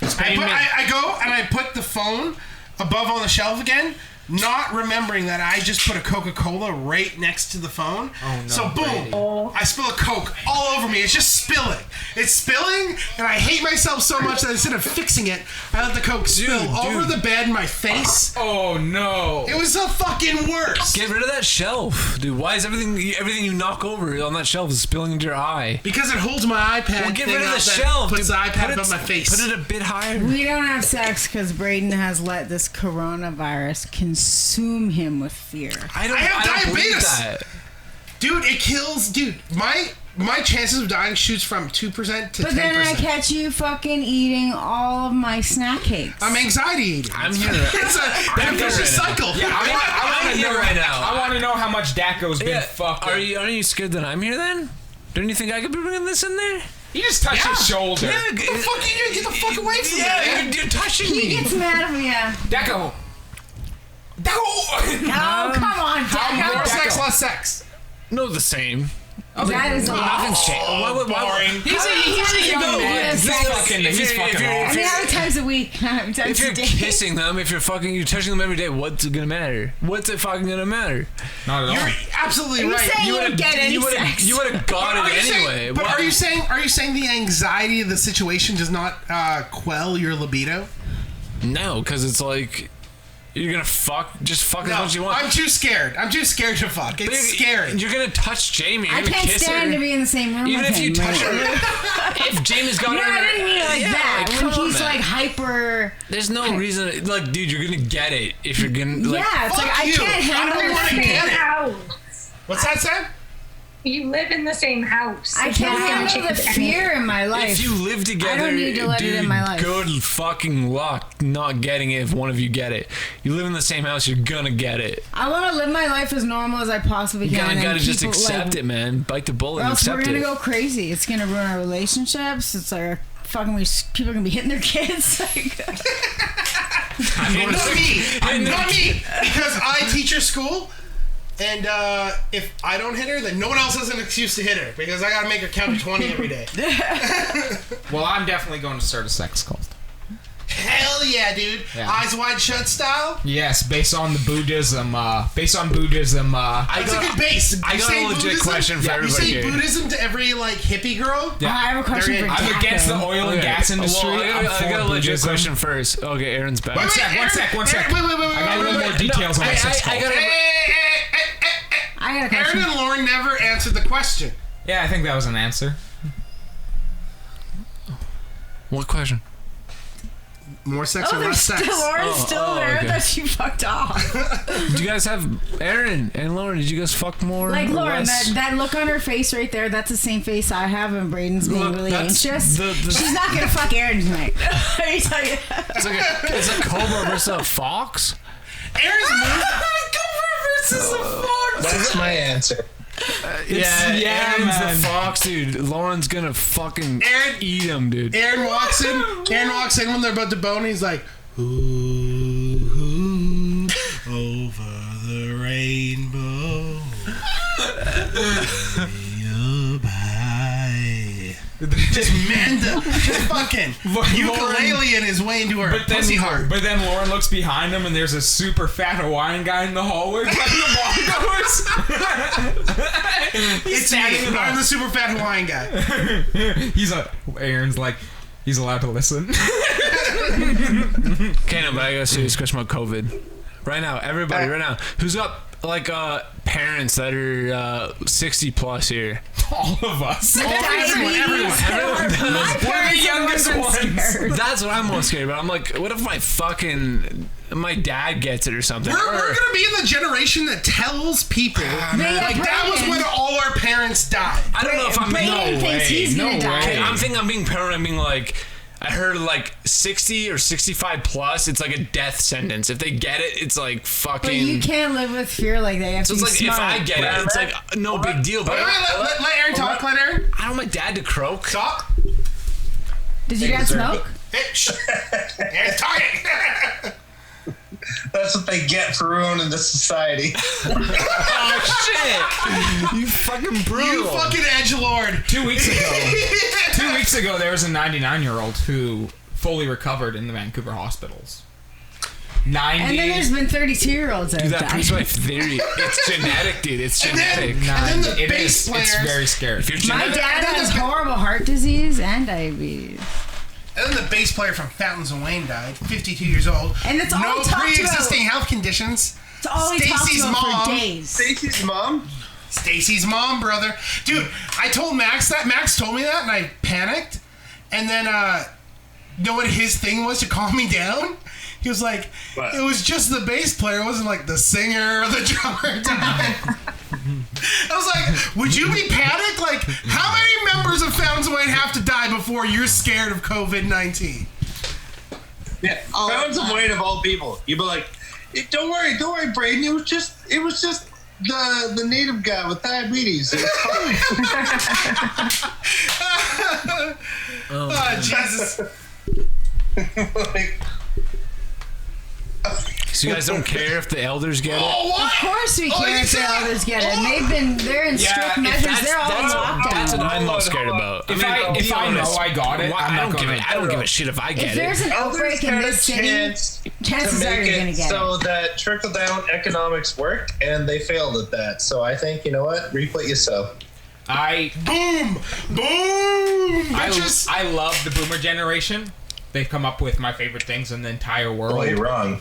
I go and I put the phone above on the shelf again, not remembering that I just put a Coca-Cola right next to the phone. Oh, no, so boom, I spill a Coke all over me. It's just spilling. It's spilling, and I hate myself so much that instead of fixing it, I let the Coke spill over the bed in my face. Oh no! It was the fucking worst. Get rid of that shelf, dude. Why is everything you knock over on that shelf is spilling into your eye? Because it holds my iPad. Well, get thing rid of up the that shelf. Puts dude. the iPad above my face. Put it a bit higher. We don't have sex because Braden has let this coronavirus consume him with fear. I have don't believe diabetes. that. Dude, it kills. Dude, my chances of dying shoots from 2% to 10%. But then I catch you fucking eating all of my snack cakes. I'm anxiety eating. I'm here. It's a vicious cycle. Yeah, I want to know right now. I want to know how much Daco's been fucking. Are you scared that I'm here then? Don't you think I could be bringing this in there? He just touched his shoulder. Yeah, What the fuck are you doing? Get the fuck away from me. Yeah, you're touching me. He gets mad at me. Yeah. Daco. Oh, come on, More Daco. sex, less sex. No, the same. That is a lot. Nothing's changed. Boring. He's a young man. He's fucking How off. many other times a week? How many times If you're a day? kissing them, if you're touching them every day, what's it gonna matter? What's it fucking gonna matter? Not at all. You're absolutely Are you right. saying you don't get any sex? You would have got Are it you saying- anyway. But Why- are you saying the anxiety of the situation does not quell your libido? No, because it's like you're gonna just fuck as much as you want. I'm too scared. To fuck. It's scary. You're gonna touch Jamie. You're I gonna can't kiss stand her. to be in the same room Even with if him. you touch right? her, if Jamie's got No, her, I didn't mean it like that. like, When come he's on, like man. hyper. There's no reason. Like, dude, you're gonna get it if you're gonna. Like, Yeah, it's like fuck I you. can't I handle don't wanna this. get it. House. What's that, Sam? You live in the same house. I It's can't not gonna handle the change fear in my life. If you live together, I don't need to let it in my life. Good fucking luck not getting it if one of you get it. You live in the same house, you're gonna get it. I want to live my life as normal as I possibly You can. gotta and just keep accept it, man. Bite the bullet Or and else we're accept gonna it. go crazy. It's gonna ruin our relationships. It's like fucking people are gonna be hitting their kids. Not me. Because I teach her school, and if I don't hit her, then no one else has an excuse to hit her because I gotta make her count to 20 every day. Well, I'm definitely going to start a sex cult. Hell yeah, dude! Yeah. Eyes wide shut style. Yes, based on Buddhism. That's a good base. I You got say a legit Buddhism? question for You everybody say here. Buddhism to every like hippie girl? Yeah. I have a question They're for in. I'm Daco. against the oil and gas industry. Well, I I'm got for a legit Buddhism. question first. Okay, Aaron's back. One sec. Wait, Wait. I got a little more details on my sex cult. I got a Aaron question. and Lauren never answered the question. Yeah, I think that was an answer. What question? more sex or there's less sex? Lauren's still there. okay. That she fucked off. Did you guys have Aaron and Lauren? Did you guys fuck more? Like or Lauren, less? that look on her face right there, that's the same face I have when Braden's being Look, really that's anxious. the- She's not gonna fuck Aaron tonight. I tell you. It's a cobra versus a fox. Aaron's moved. Cobra versus a fox. That's my answer. Yeah, Aaron's man. the fox, dude. Lauren's gonna fucking Aaron- eat him, dude. Aaron walks in. Aaron walks in when they're about to bone. He's like, ooh, ooh, over the rainbow, way up high. Just Manda, just fucking ukulele in his way into her pussy heart. But then Lauren looks behind him and there's a super fat Hawaiian guy in the hallway playing the bongos. He's It's standing me. in the- I'm the super fat Hawaiian guy. Aaron's like, he's allowed to listen. Okay, no, but I got a serious question about COVID. Right now, everybody, right now, who's got like parents that are 60 plus here? All of us. Everyone does. My parents are the ones I'm scared. That's what I'm most scared about. I'm like, what if my dad gets it or something? We're gonna be in the generation that tells people like that was when all our parents died. I don't know if I'm Braden thinks he's gonna die. Okay, I'm thinking I'm being paranoid. I'm being like, I heard like 60 or 65 plus, it's like a death sentence. If they get it, it's like fucking. But you can't live with fear like that. You have So to it's be like smart. if I get it, it's like no big deal. But Wait, let Aaron talk. Let Aaron I don't want my dad to croak. talk. Did you guys smoke? Hey, shh. Aaron's talking. That's what they get for ruining the society. Oh shit! You fucking brutal. You fucking edgelord. 2 weeks ago, there was a 99-year-old who fully recovered in the Vancouver hospitals. 90. And then there's been 32-year-olds that Dude, have that proves died. my theory. It's genetic, dude. It's And then- genetic. and then the It bass is. players. It's very scary. If you're My genetic, dad and then has the- horrible heart disease and diabetes. And then the bass player from Fountains of Wayne died, 52 years old. And it's all no he talked pre-existing health conditions. It's all he talks Stacy's about mom. for days. Stacy's mom? Stacy's mom, brother. Dude, I told Max that. Max told me that, and I panicked. And then, you know what his thing was to calm me down? He was like, What? it was just the bass player. It wasn't like the singer or the drummer died. I was like, would you be panicked? Like, how many members of Fountains of Wayne have to die before you're scared of COVID-19? Yeah, Fountains of Wayne of all people. You'd be like, don't worry, Braden. It was just the native guy with diabetes. It was fine. Oh, Jesus. Like, so you guys don't care if the elders get it? Oh, what? Of course we Oh, care you if the said- others get it. And they're in Yeah, strict if measures. They're all in That's what lockdown. I'm most scared about. If I know I got it, Why- I'm I not don't give gonna- it. I don't give a shit if I If get there's it. an elders outbreak in had a this city, chance to chances are make you're going to it get so it. that trickle down economics work, and they failed at that. So I think, you know what? Reap what you sow. Boom! Boom! Bitches! I love the boomer generation. They've come up with my favorite things in the entire world. Well, you're wrong.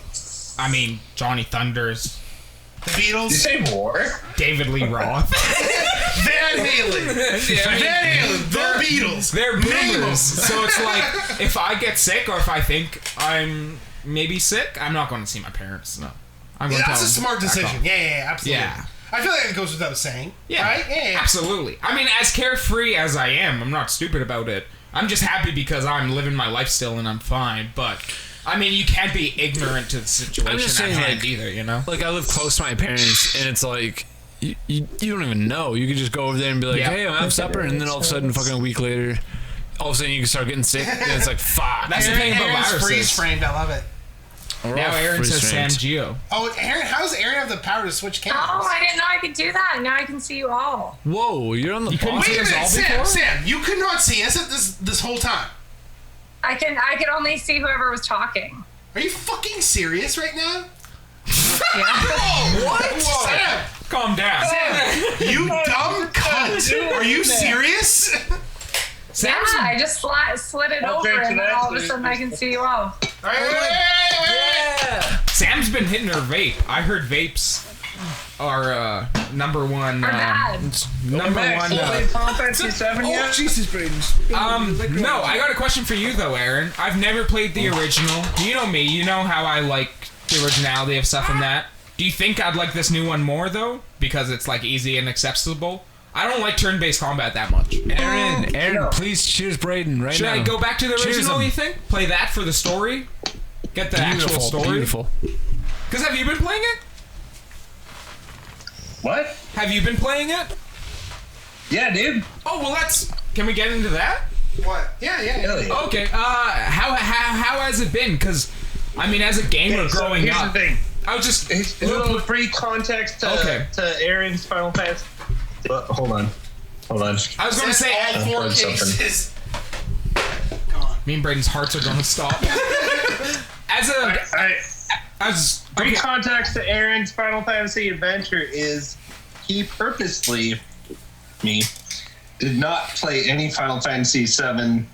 I mean, Johnny Thunders, The Beatles. Did you say war? David Lee Roth. Van Halen. Van Halen. The Beatles. They're Name 'em. boomers. So it's like, if I get sick or if I think I'm maybe sick, I'm not going to see my parents. No. I'm going Yeah, to that's a tell them smart back decision. off. Yeah, absolutely. Yeah. I feel like it goes without saying. Yeah. Right? Yeah. Absolutely. I mean, as carefree as I am, I'm not stupid about it. I'm just happy because I'm living my life still and I'm fine. But, I mean, you can't be ignorant to the situation I'm just at saying, hand like- either, you know? Like, I live close to my parents, and it's like, you don't even know. You could just go over there and be like, Yeah. hey, I'm having supper, and then all of a sudden, fucking a week later, all of a sudden you can start getting sick, and it's like, fuck. That's the thing about Aaron's viruses. freeze framed. I love it. We're Now all Aaron says Sam freeze-framed. Geo. Oh, Aaron, how does Aaron have the power to switch cameras? Oh, I didn't know I could do that. Now I can see you all. Whoa, you're on the couldn't box. see Wait a us minute, all Sam. before? Sam, you could not see us at this whole time. I could only see whoever was talking. Are you fucking serious right now? Yeah. Oh, what? Sam, Calm down. you dumb cunt. Are you serious? Yeah, I just slid it I'll over drink and then tonight, all of a please. sudden I can see you all. Wait. Sam's been hitting her vape. I heard vapes our number one. Our dad. Number one. Final Fantasy 7 Oh, yet? Jesus, Braden. No, I got a question for you though, Aaron. I've never played the original. You know me. You know how I like the originality of stuff in that. Do you think I'd like this new one more though? Because it's like easy and accessible. I don't like turn-based combat that much. Aaron, please cheers Braden right Should now. I go back to the Cheers original, him. you think? Play that for the story? Get the Beautiful, actual story? Beautiful. Because have you been playing it? What? Have you been playing it? Yeah, dude. Oh, well, can we get into that? What? Yeah. Really? Okay, how has it been? Because, I mean, as a gamer growing here's up, the thing. I was just... A little brief context to Aaron's Final Fantasy. Hold on. I was going to say... all four heard something. cases. Me and Braden's hearts are going to stop. Brief context to Aaron's Final Fantasy adventure is he purposely, did not play any Final Fantasy 7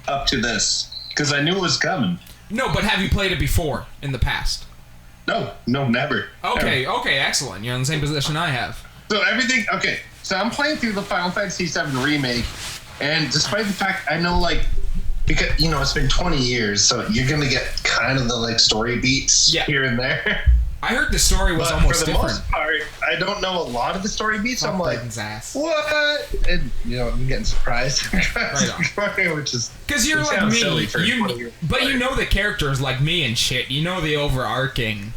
up to this because I knew it was coming. No, but have you played it before in the past? No, never. Okay, excellent. You're in the same position I have. So everything, okay. So I'm playing through the Final Fantasy 7 remake, and despite the fact I know, like, because it's been 20 years, so you're gonna get kind of the like story beats here and there. I heard the story was but almost for the different. most part, I don't know a lot of the story beats. So I'm like, ass. what? And I'm getting surprised, which is because you're like me. But you know the characters like me and shit. You know the overarching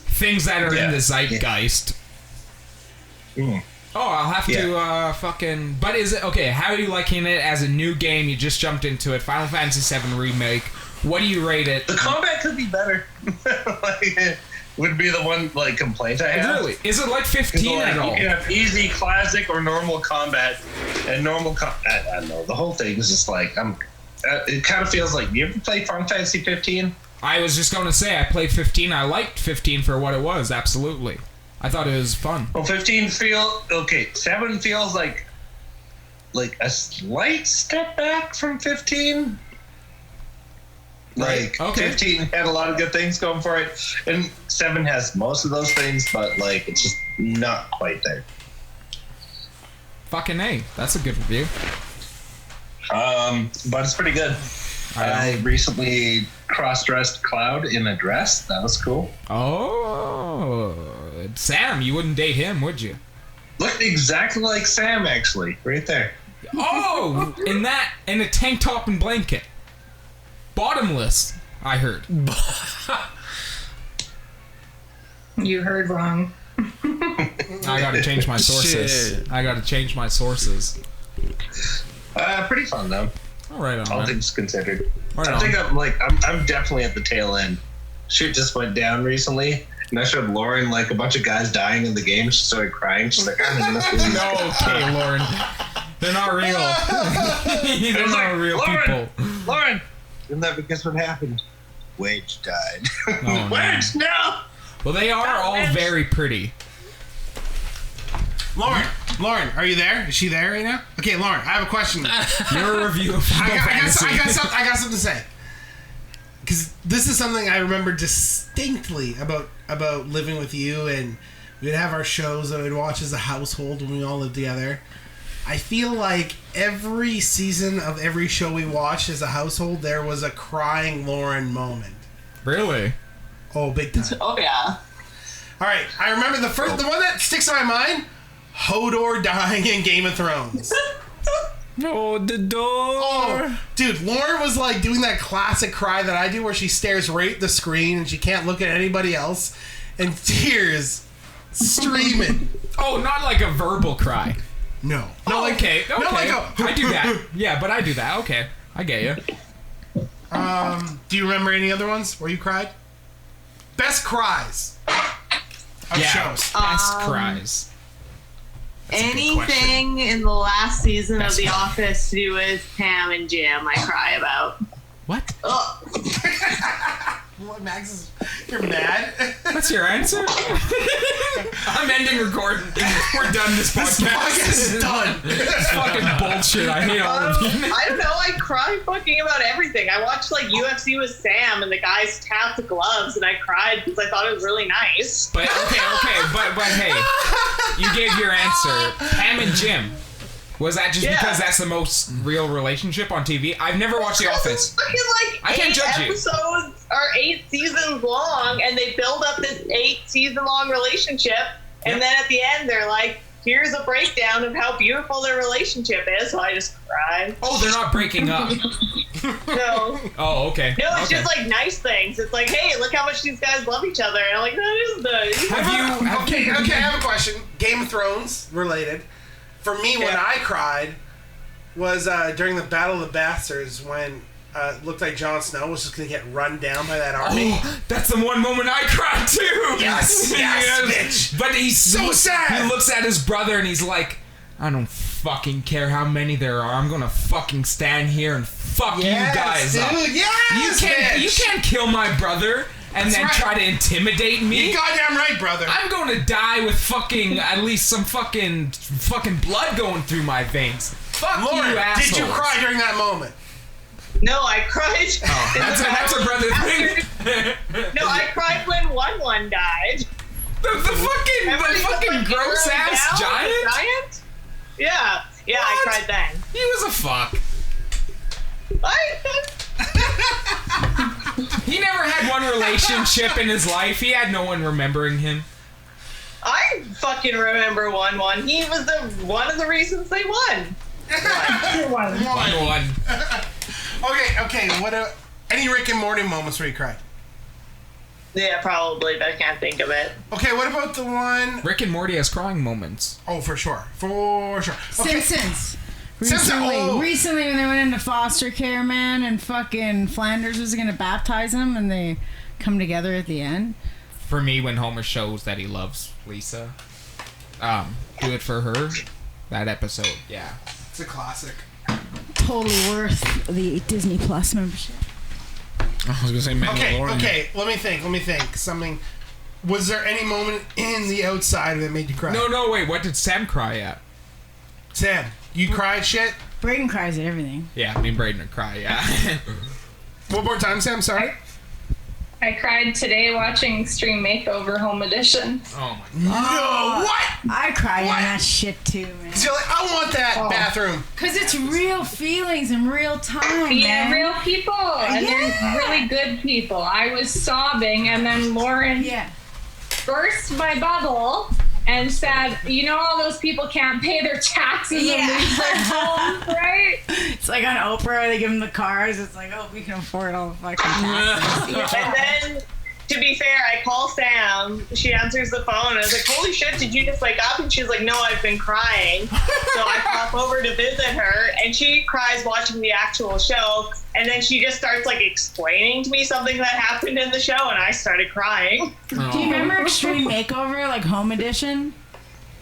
things that are in the zeitgeist. Yeah. Oh, I'll have to fucking... But is it... Okay, how are you liking it as a new game? You just jumped into it. Final Fantasy VII Remake. What do you rate it? The combat could be better. Would be the one, like, complaint I have. Really? Is it like 15 at all? You can have easy, classic, or normal combat. And normal combat... I don't know. The whole thing is just like... it kind of feels like... You ever play Final Fantasy 15? I was just going to say, I played 15. I liked 15 for what it was. Absolutely. I thought it was fun. Well, 15 7 feels like a slight step back from 15. Like, 15 had a lot of good things going for it, and 7 has most of those things, but like it's just not quite there. Fucking A. That's a good review. But it's pretty good. I recently cross-dressed Cloud in a dress. That was cool. Oh, Sam, you wouldn't date him, would you? Looked exactly like Sam, actually, right there. Oh, in a tank top and blanket. Bottomless, I heard. You heard wrong. I gotta change my sources. Pretty fun though. All right, all things considered. Right I think I'm definitely at the tail end. Shit just went down recently, and I showed Lauren like a bunch of guys dying in the game. She started crying. She's like, "No, okay, Lauren, they're not real. They're not real people." Lauren, isn't that because what happened? Wedge died. Oh, Wedge, no. Well, they are all very pretty. Lauren, are you there? Is she there right now? Okay, Lauren, I have a question. Your review of Final Fantasy. I got something to say. Because this is something I remember distinctly about living with you, and we'd have our shows that we'd watch as a household when we all lived together. I feel like every season of every show we watched as a household, there was a crying Lauren moment. Really? Oh, big time. Oh, yeah. All right, I remember the one that sticks in my mind, Hodor dying in Game of Thrones. No, the door. Oh, dude, Lauren was like doing that classic cry that I do where she stares right at the screen and she can't look at anybody else, and tears streaming. Oh, not like a verbal cry. No. No, okay. Not like I do that. Yeah, but I do that. Okay. I get you. Do you remember any other ones where you cried? Best cries of shows. Best cries. Anything in the last season of The Office to do with Pam and Jim, I cry about. What? What, Max? You're mad? That's your answer? I'm ending recording. We're done this podcast. This podcast is done. It's fucking bullshit. I hate all of you. I don't know. I cry fucking about everything. I watched like UFC with Sam, and the guys tapped the gloves, and I cried because I thought it was really nice. But but hey, you gave your answer. Pam and Jim. Was that just because that's the most real relationship on TV? I've never watched The Office. Fucking like I can't judge you. episodes are 8 seasons long, and they build up this 8-season-long relationship, and then at the end they're like, here's a breakdown of how beautiful their relationship is. So I just cried. Oh, they're not breaking up. No. Oh, okay. No, it's just like nice things. It's like, hey, look how much these guys love each other. And I'm like, that is nice. Okay, I have a question. Game of Thrones related. For me, when I cried was during the Battle of the Bastards when it looked like Jon Snow was just going to get run down by that army. Oh, that's the one moment I cried too. Yes, bitch. But he's so sad. He looks at his brother and he's like, I don't fucking care how many there are. I'm gonna fucking stand here and fuck you guys dude, up. Yes, You can't kill my brother and then try to intimidate me. You're goddamn right, brother. I'm going to die with fucking at least some fucking blood going through my veins. Fuck Lauren, you, assholes. did you cry during that moment? No, I cried. Oh, that's a brother thing. No, I cried when 1-1 died. The fucking gross ass giant? Yeah, I cried then. He was a fuck. He never had one relationship in his life. He had no one remembering him. I fucking remember 1-1. He was one of the reasons they won. 1-1. Okay. Any Rick and Morty moments where you cried? Yeah, probably, but I can't think of it. Okay, what about the one? Rick and Morty has crying moments. Oh, for sure. Okay. Simpsons. Recently when they went into foster care, man, and fucking Flanders was gonna baptize him, and they come together at the end. For me, when Homer shows that he loves Lisa, do it for her. That episode, yeah, it's a classic. Totally worth the Disney Plus membership. I was gonna say Mandalorian. Okay. Let me think. Something. Was there any moment in The Outsider that made you cry? No. Wait. What did Sam cry at? Sam, you cried shit? Braden cries at everything. Yeah, me and Braden would cry. Yeah. One more time, Sam. Sorry. I cried today watching Extreme Makeover Home Edition. Oh my god. No, what? I cried in that shit too, man. So you're like, I want that bathroom. Cause it's real feelings in real time, Yeah, man. real people. And they're really good people. I was sobbing, and then Lauren burst my bubble and said, you know, all those people can't pay their taxes and leave their homes, right? It's like on Oprah, they give them the cars. It's like, oh, we can afford all the fucking taxes. And then, to be fair, I call Sam. She answers the phone. And I was like, holy shit, did you just wake up? And she's like, no, I've been crying. So I pop over to visit her, and she cries watching the actual show. And then she just starts like explaining to me something that happened in the show, and I started crying. Do you remember Extreme Makeover, like Home Edition?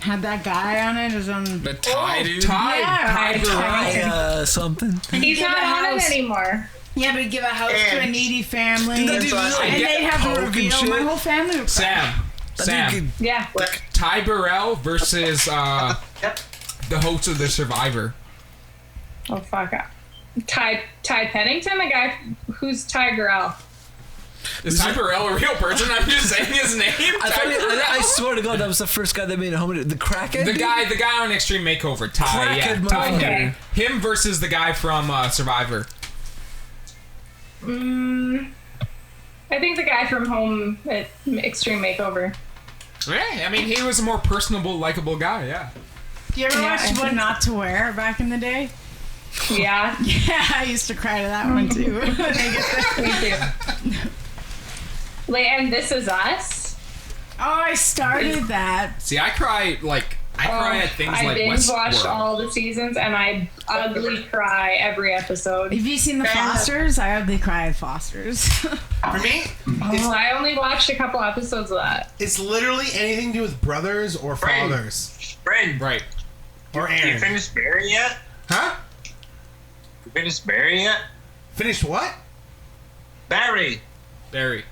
Had that guy on it. It was on the Ty dude. Ty something. He's not on it anymore. Yeah, but he'd give a house to a needy family, and Did they'd have a reveal. shit? My whole family would cry. Sam. Yeah. Ty Burrell versus the host of The Survivor. Oh, fuck. Ty Pennington, the guy who's Ty Burrell. Is Ty Burrell a real person? I'm just saying his name. I swear to God, that was the first guy that made a home. The crackhead. The guy on Extreme Makeover. Ty. Crackhead Ty. motherfucker. Him versus the guy from Survivor. I think the guy from Home at Extreme Makeover. Yeah, I mean, he was a more personable, likable guy. Yeah. Do you ever watch What Not to Wear back in the day? Yeah. Yeah, I used to cry to that one too. Me too. Wait, and This Is Us? Oh, I started that. See, I cry at things I like binge watched Westworld. all the seasons, and I ugly cry every episode. Have you seen The Fosters? I ugly cry at Fosters. For me, I only watched a couple episodes of that. it's literally anything to do with brothers or fathers. Friend, Right. Or you Aaron. finished Barry yet? Huh? You finished Barry yet? Finished what? Barry. Barry.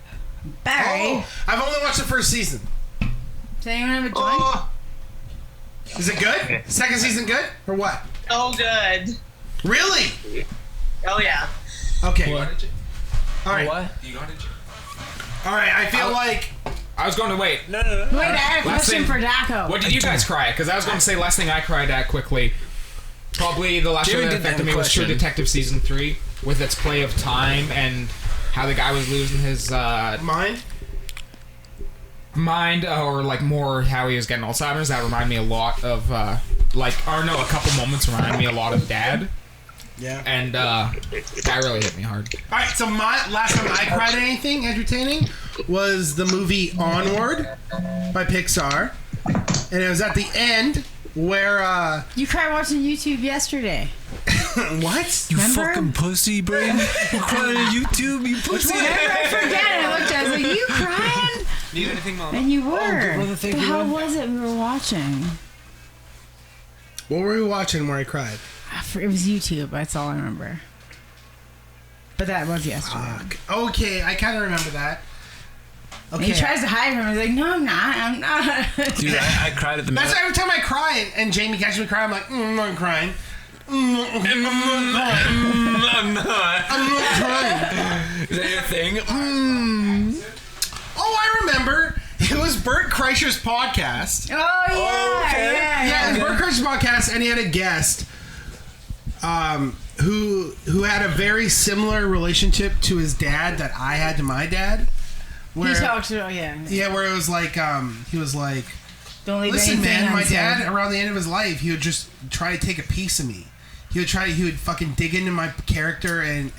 Barry. Oh, I've only watched the first season. Does anyone have a joint? Oh, Is it good? Second season good? Or what? Oh, good. Really? Oh yeah. Okay. What? All right. What? You got it. All right. I feel like I was going to wait. Wait, I had a Last question thing- for Daco. What did you guys cry at? Because I was going to say last thing I cried at quickly. Probably the last show Jamie that didn't have affected a me was True question. Detective Season 3 with its play of time and how the guy was losing his mind. Or like more how he was getting Alzheimer's. That reminded me a lot of a couple moments reminded me a lot of Dad. Yeah. And that really hit me hard. All right. So my last time I cried at anything entertaining was the movie Onward by Pixar, and it was at the end where You cried watching YouTube yesterday. what? You Remember? fucking pussy, Braden. You're crying on YouTube, you pussy. Remember, I forget. I looked at it. I was like, you crying? Need anything, Mom? And you were. brother, thank But you, how man. was it we were watching? What were we watching where I cried? It was YouTube. That's all I remember. But that was yesterday. Okay, I kind of remember that. And Okay. he tries to hide from me. He's like, no, I'm not. I'm not. Dude, I cried at the That's minute. every time I cry and Jamie catches me crying, I'm like, I'm not crying. I'm not crying. I'm not. I'm not crying. Is that your thing? Oh, I remember. It was Bert Kreischer's podcast. Oh, yeah. okay. Yeah, it was Bert Kreischer's podcast, and he had a guest who had a very similar relationship to his dad that I had to my dad. Where, He talks to, yeah, where it was like, he was like, don't leave listen, anything man, my unsaid. dad, around the end of his life, he would just try to take a piece of me. He would fucking dig into my character and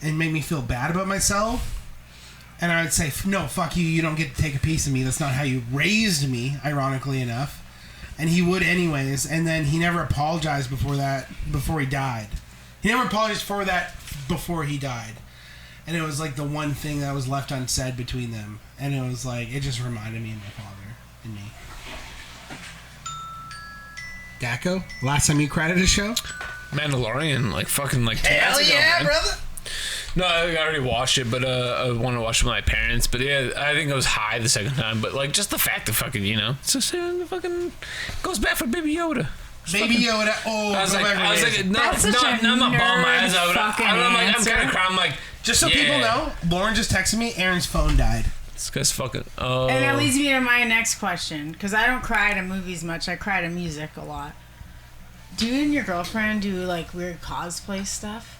make me feel bad about myself. And I would say, no, fuck you, you don't get to take a piece of me. That's not how you raised me, ironically enough. And he would anyways, and then he never apologized before he died. He never apologized for that before he died. And it was like the one thing that was left unsaid between them. And it was like, it just reminded me of my father and me. Daco, last time you cried at a show? Mandalorian, like fucking like 2 Hell months ago, yeah, man. brother! No, I already watched it, but I want to watch it with my parents. But yeah, I think I was high the second time. But like, just the fact that fucking, it's just the fucking goes back for Baby Yoda. Baby Yoda, oh, I was like, no, That's such a I'm not bawling my eyes out. nerd I'm fucking kind of crying. I'm like, just so yeah. people know, Lauren just texted me, Aaron's phone died. This guy's fucking. Oh. And that leads me to my next question. Because I don't cry to movies much. I cry to music a lot. Do you and your girlfriend do, like, weird cosplay stuff?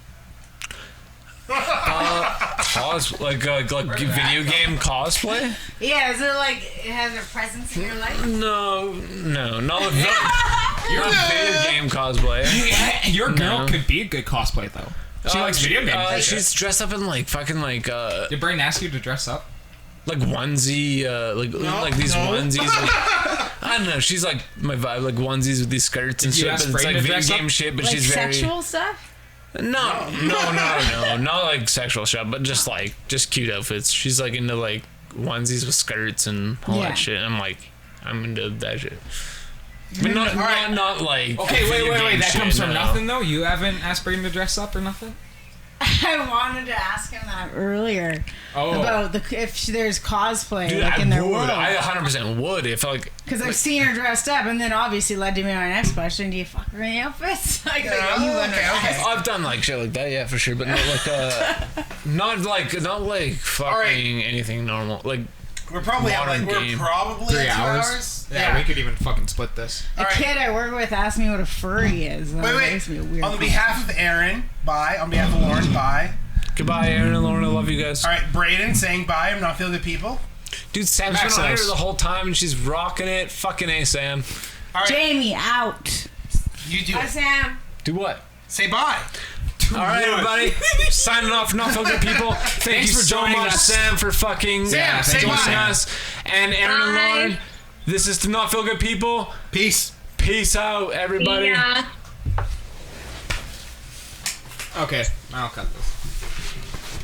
Like video game cosplay? Yeah, is it like it has a presence in your life? No, not with video game cosplay. Your girl could be a good cosplay though. She likes video games. She's dressed up in like fucking like Did Brain ask you to dress up? like onesie, like these onesies. I don't know. She's like my vibe, like onesies with these skirts and Did you shit. ask But it's Brayden like to video dress game up? shit. But Like she's very sexual stuff? no, not like sexual stuff, but just cute outfits. She's like into like onesies with skirts and all Yeah. that shit. I'm like, I'm into that shit. But not like. Okay, wait. video game That shit, comes from no. nothing though. You haven't asked Braden to dress up or nothing. I wanted to ask him that earlier. Oh. About if there's cosplay Dude, like I in their would. world. I 100% would if like. Because I've seen her dressed up, and then obviously led to me my next question: do you fuck her in outfits? Like, you okay. I've done like shit like that, yeah, for sure, but not like not like fucking anything normal. Like We're probably at Modern like, game. we're probably 3 at 2 hours. hours. Yeah, we could even fucking split this. A kid I work with asked me what a furry is. and that makes me a Wait. weird On behalf of Aaron, bye. On behalf of Lauren, bye. goodbye, Aaron and Lauren. I love you guys. All right, Braden saying bye. I'm not feeling good people. Dude, Sam's been on here the whole time and she's rocking it. Fucking A, Sam. All right, Jamie out. you do Hi, it. Sam. Do what? Say bye. All right, everybody. Signing off. Not feel good people. Thanks you for so joining much. us, Sam, for fucking Sam, say joining bye. us, and Aaron and Bye. Lauren. This is to Not Feel Good People. Peace. Peace out, everybody. Yeah. Okay, I'll cut this.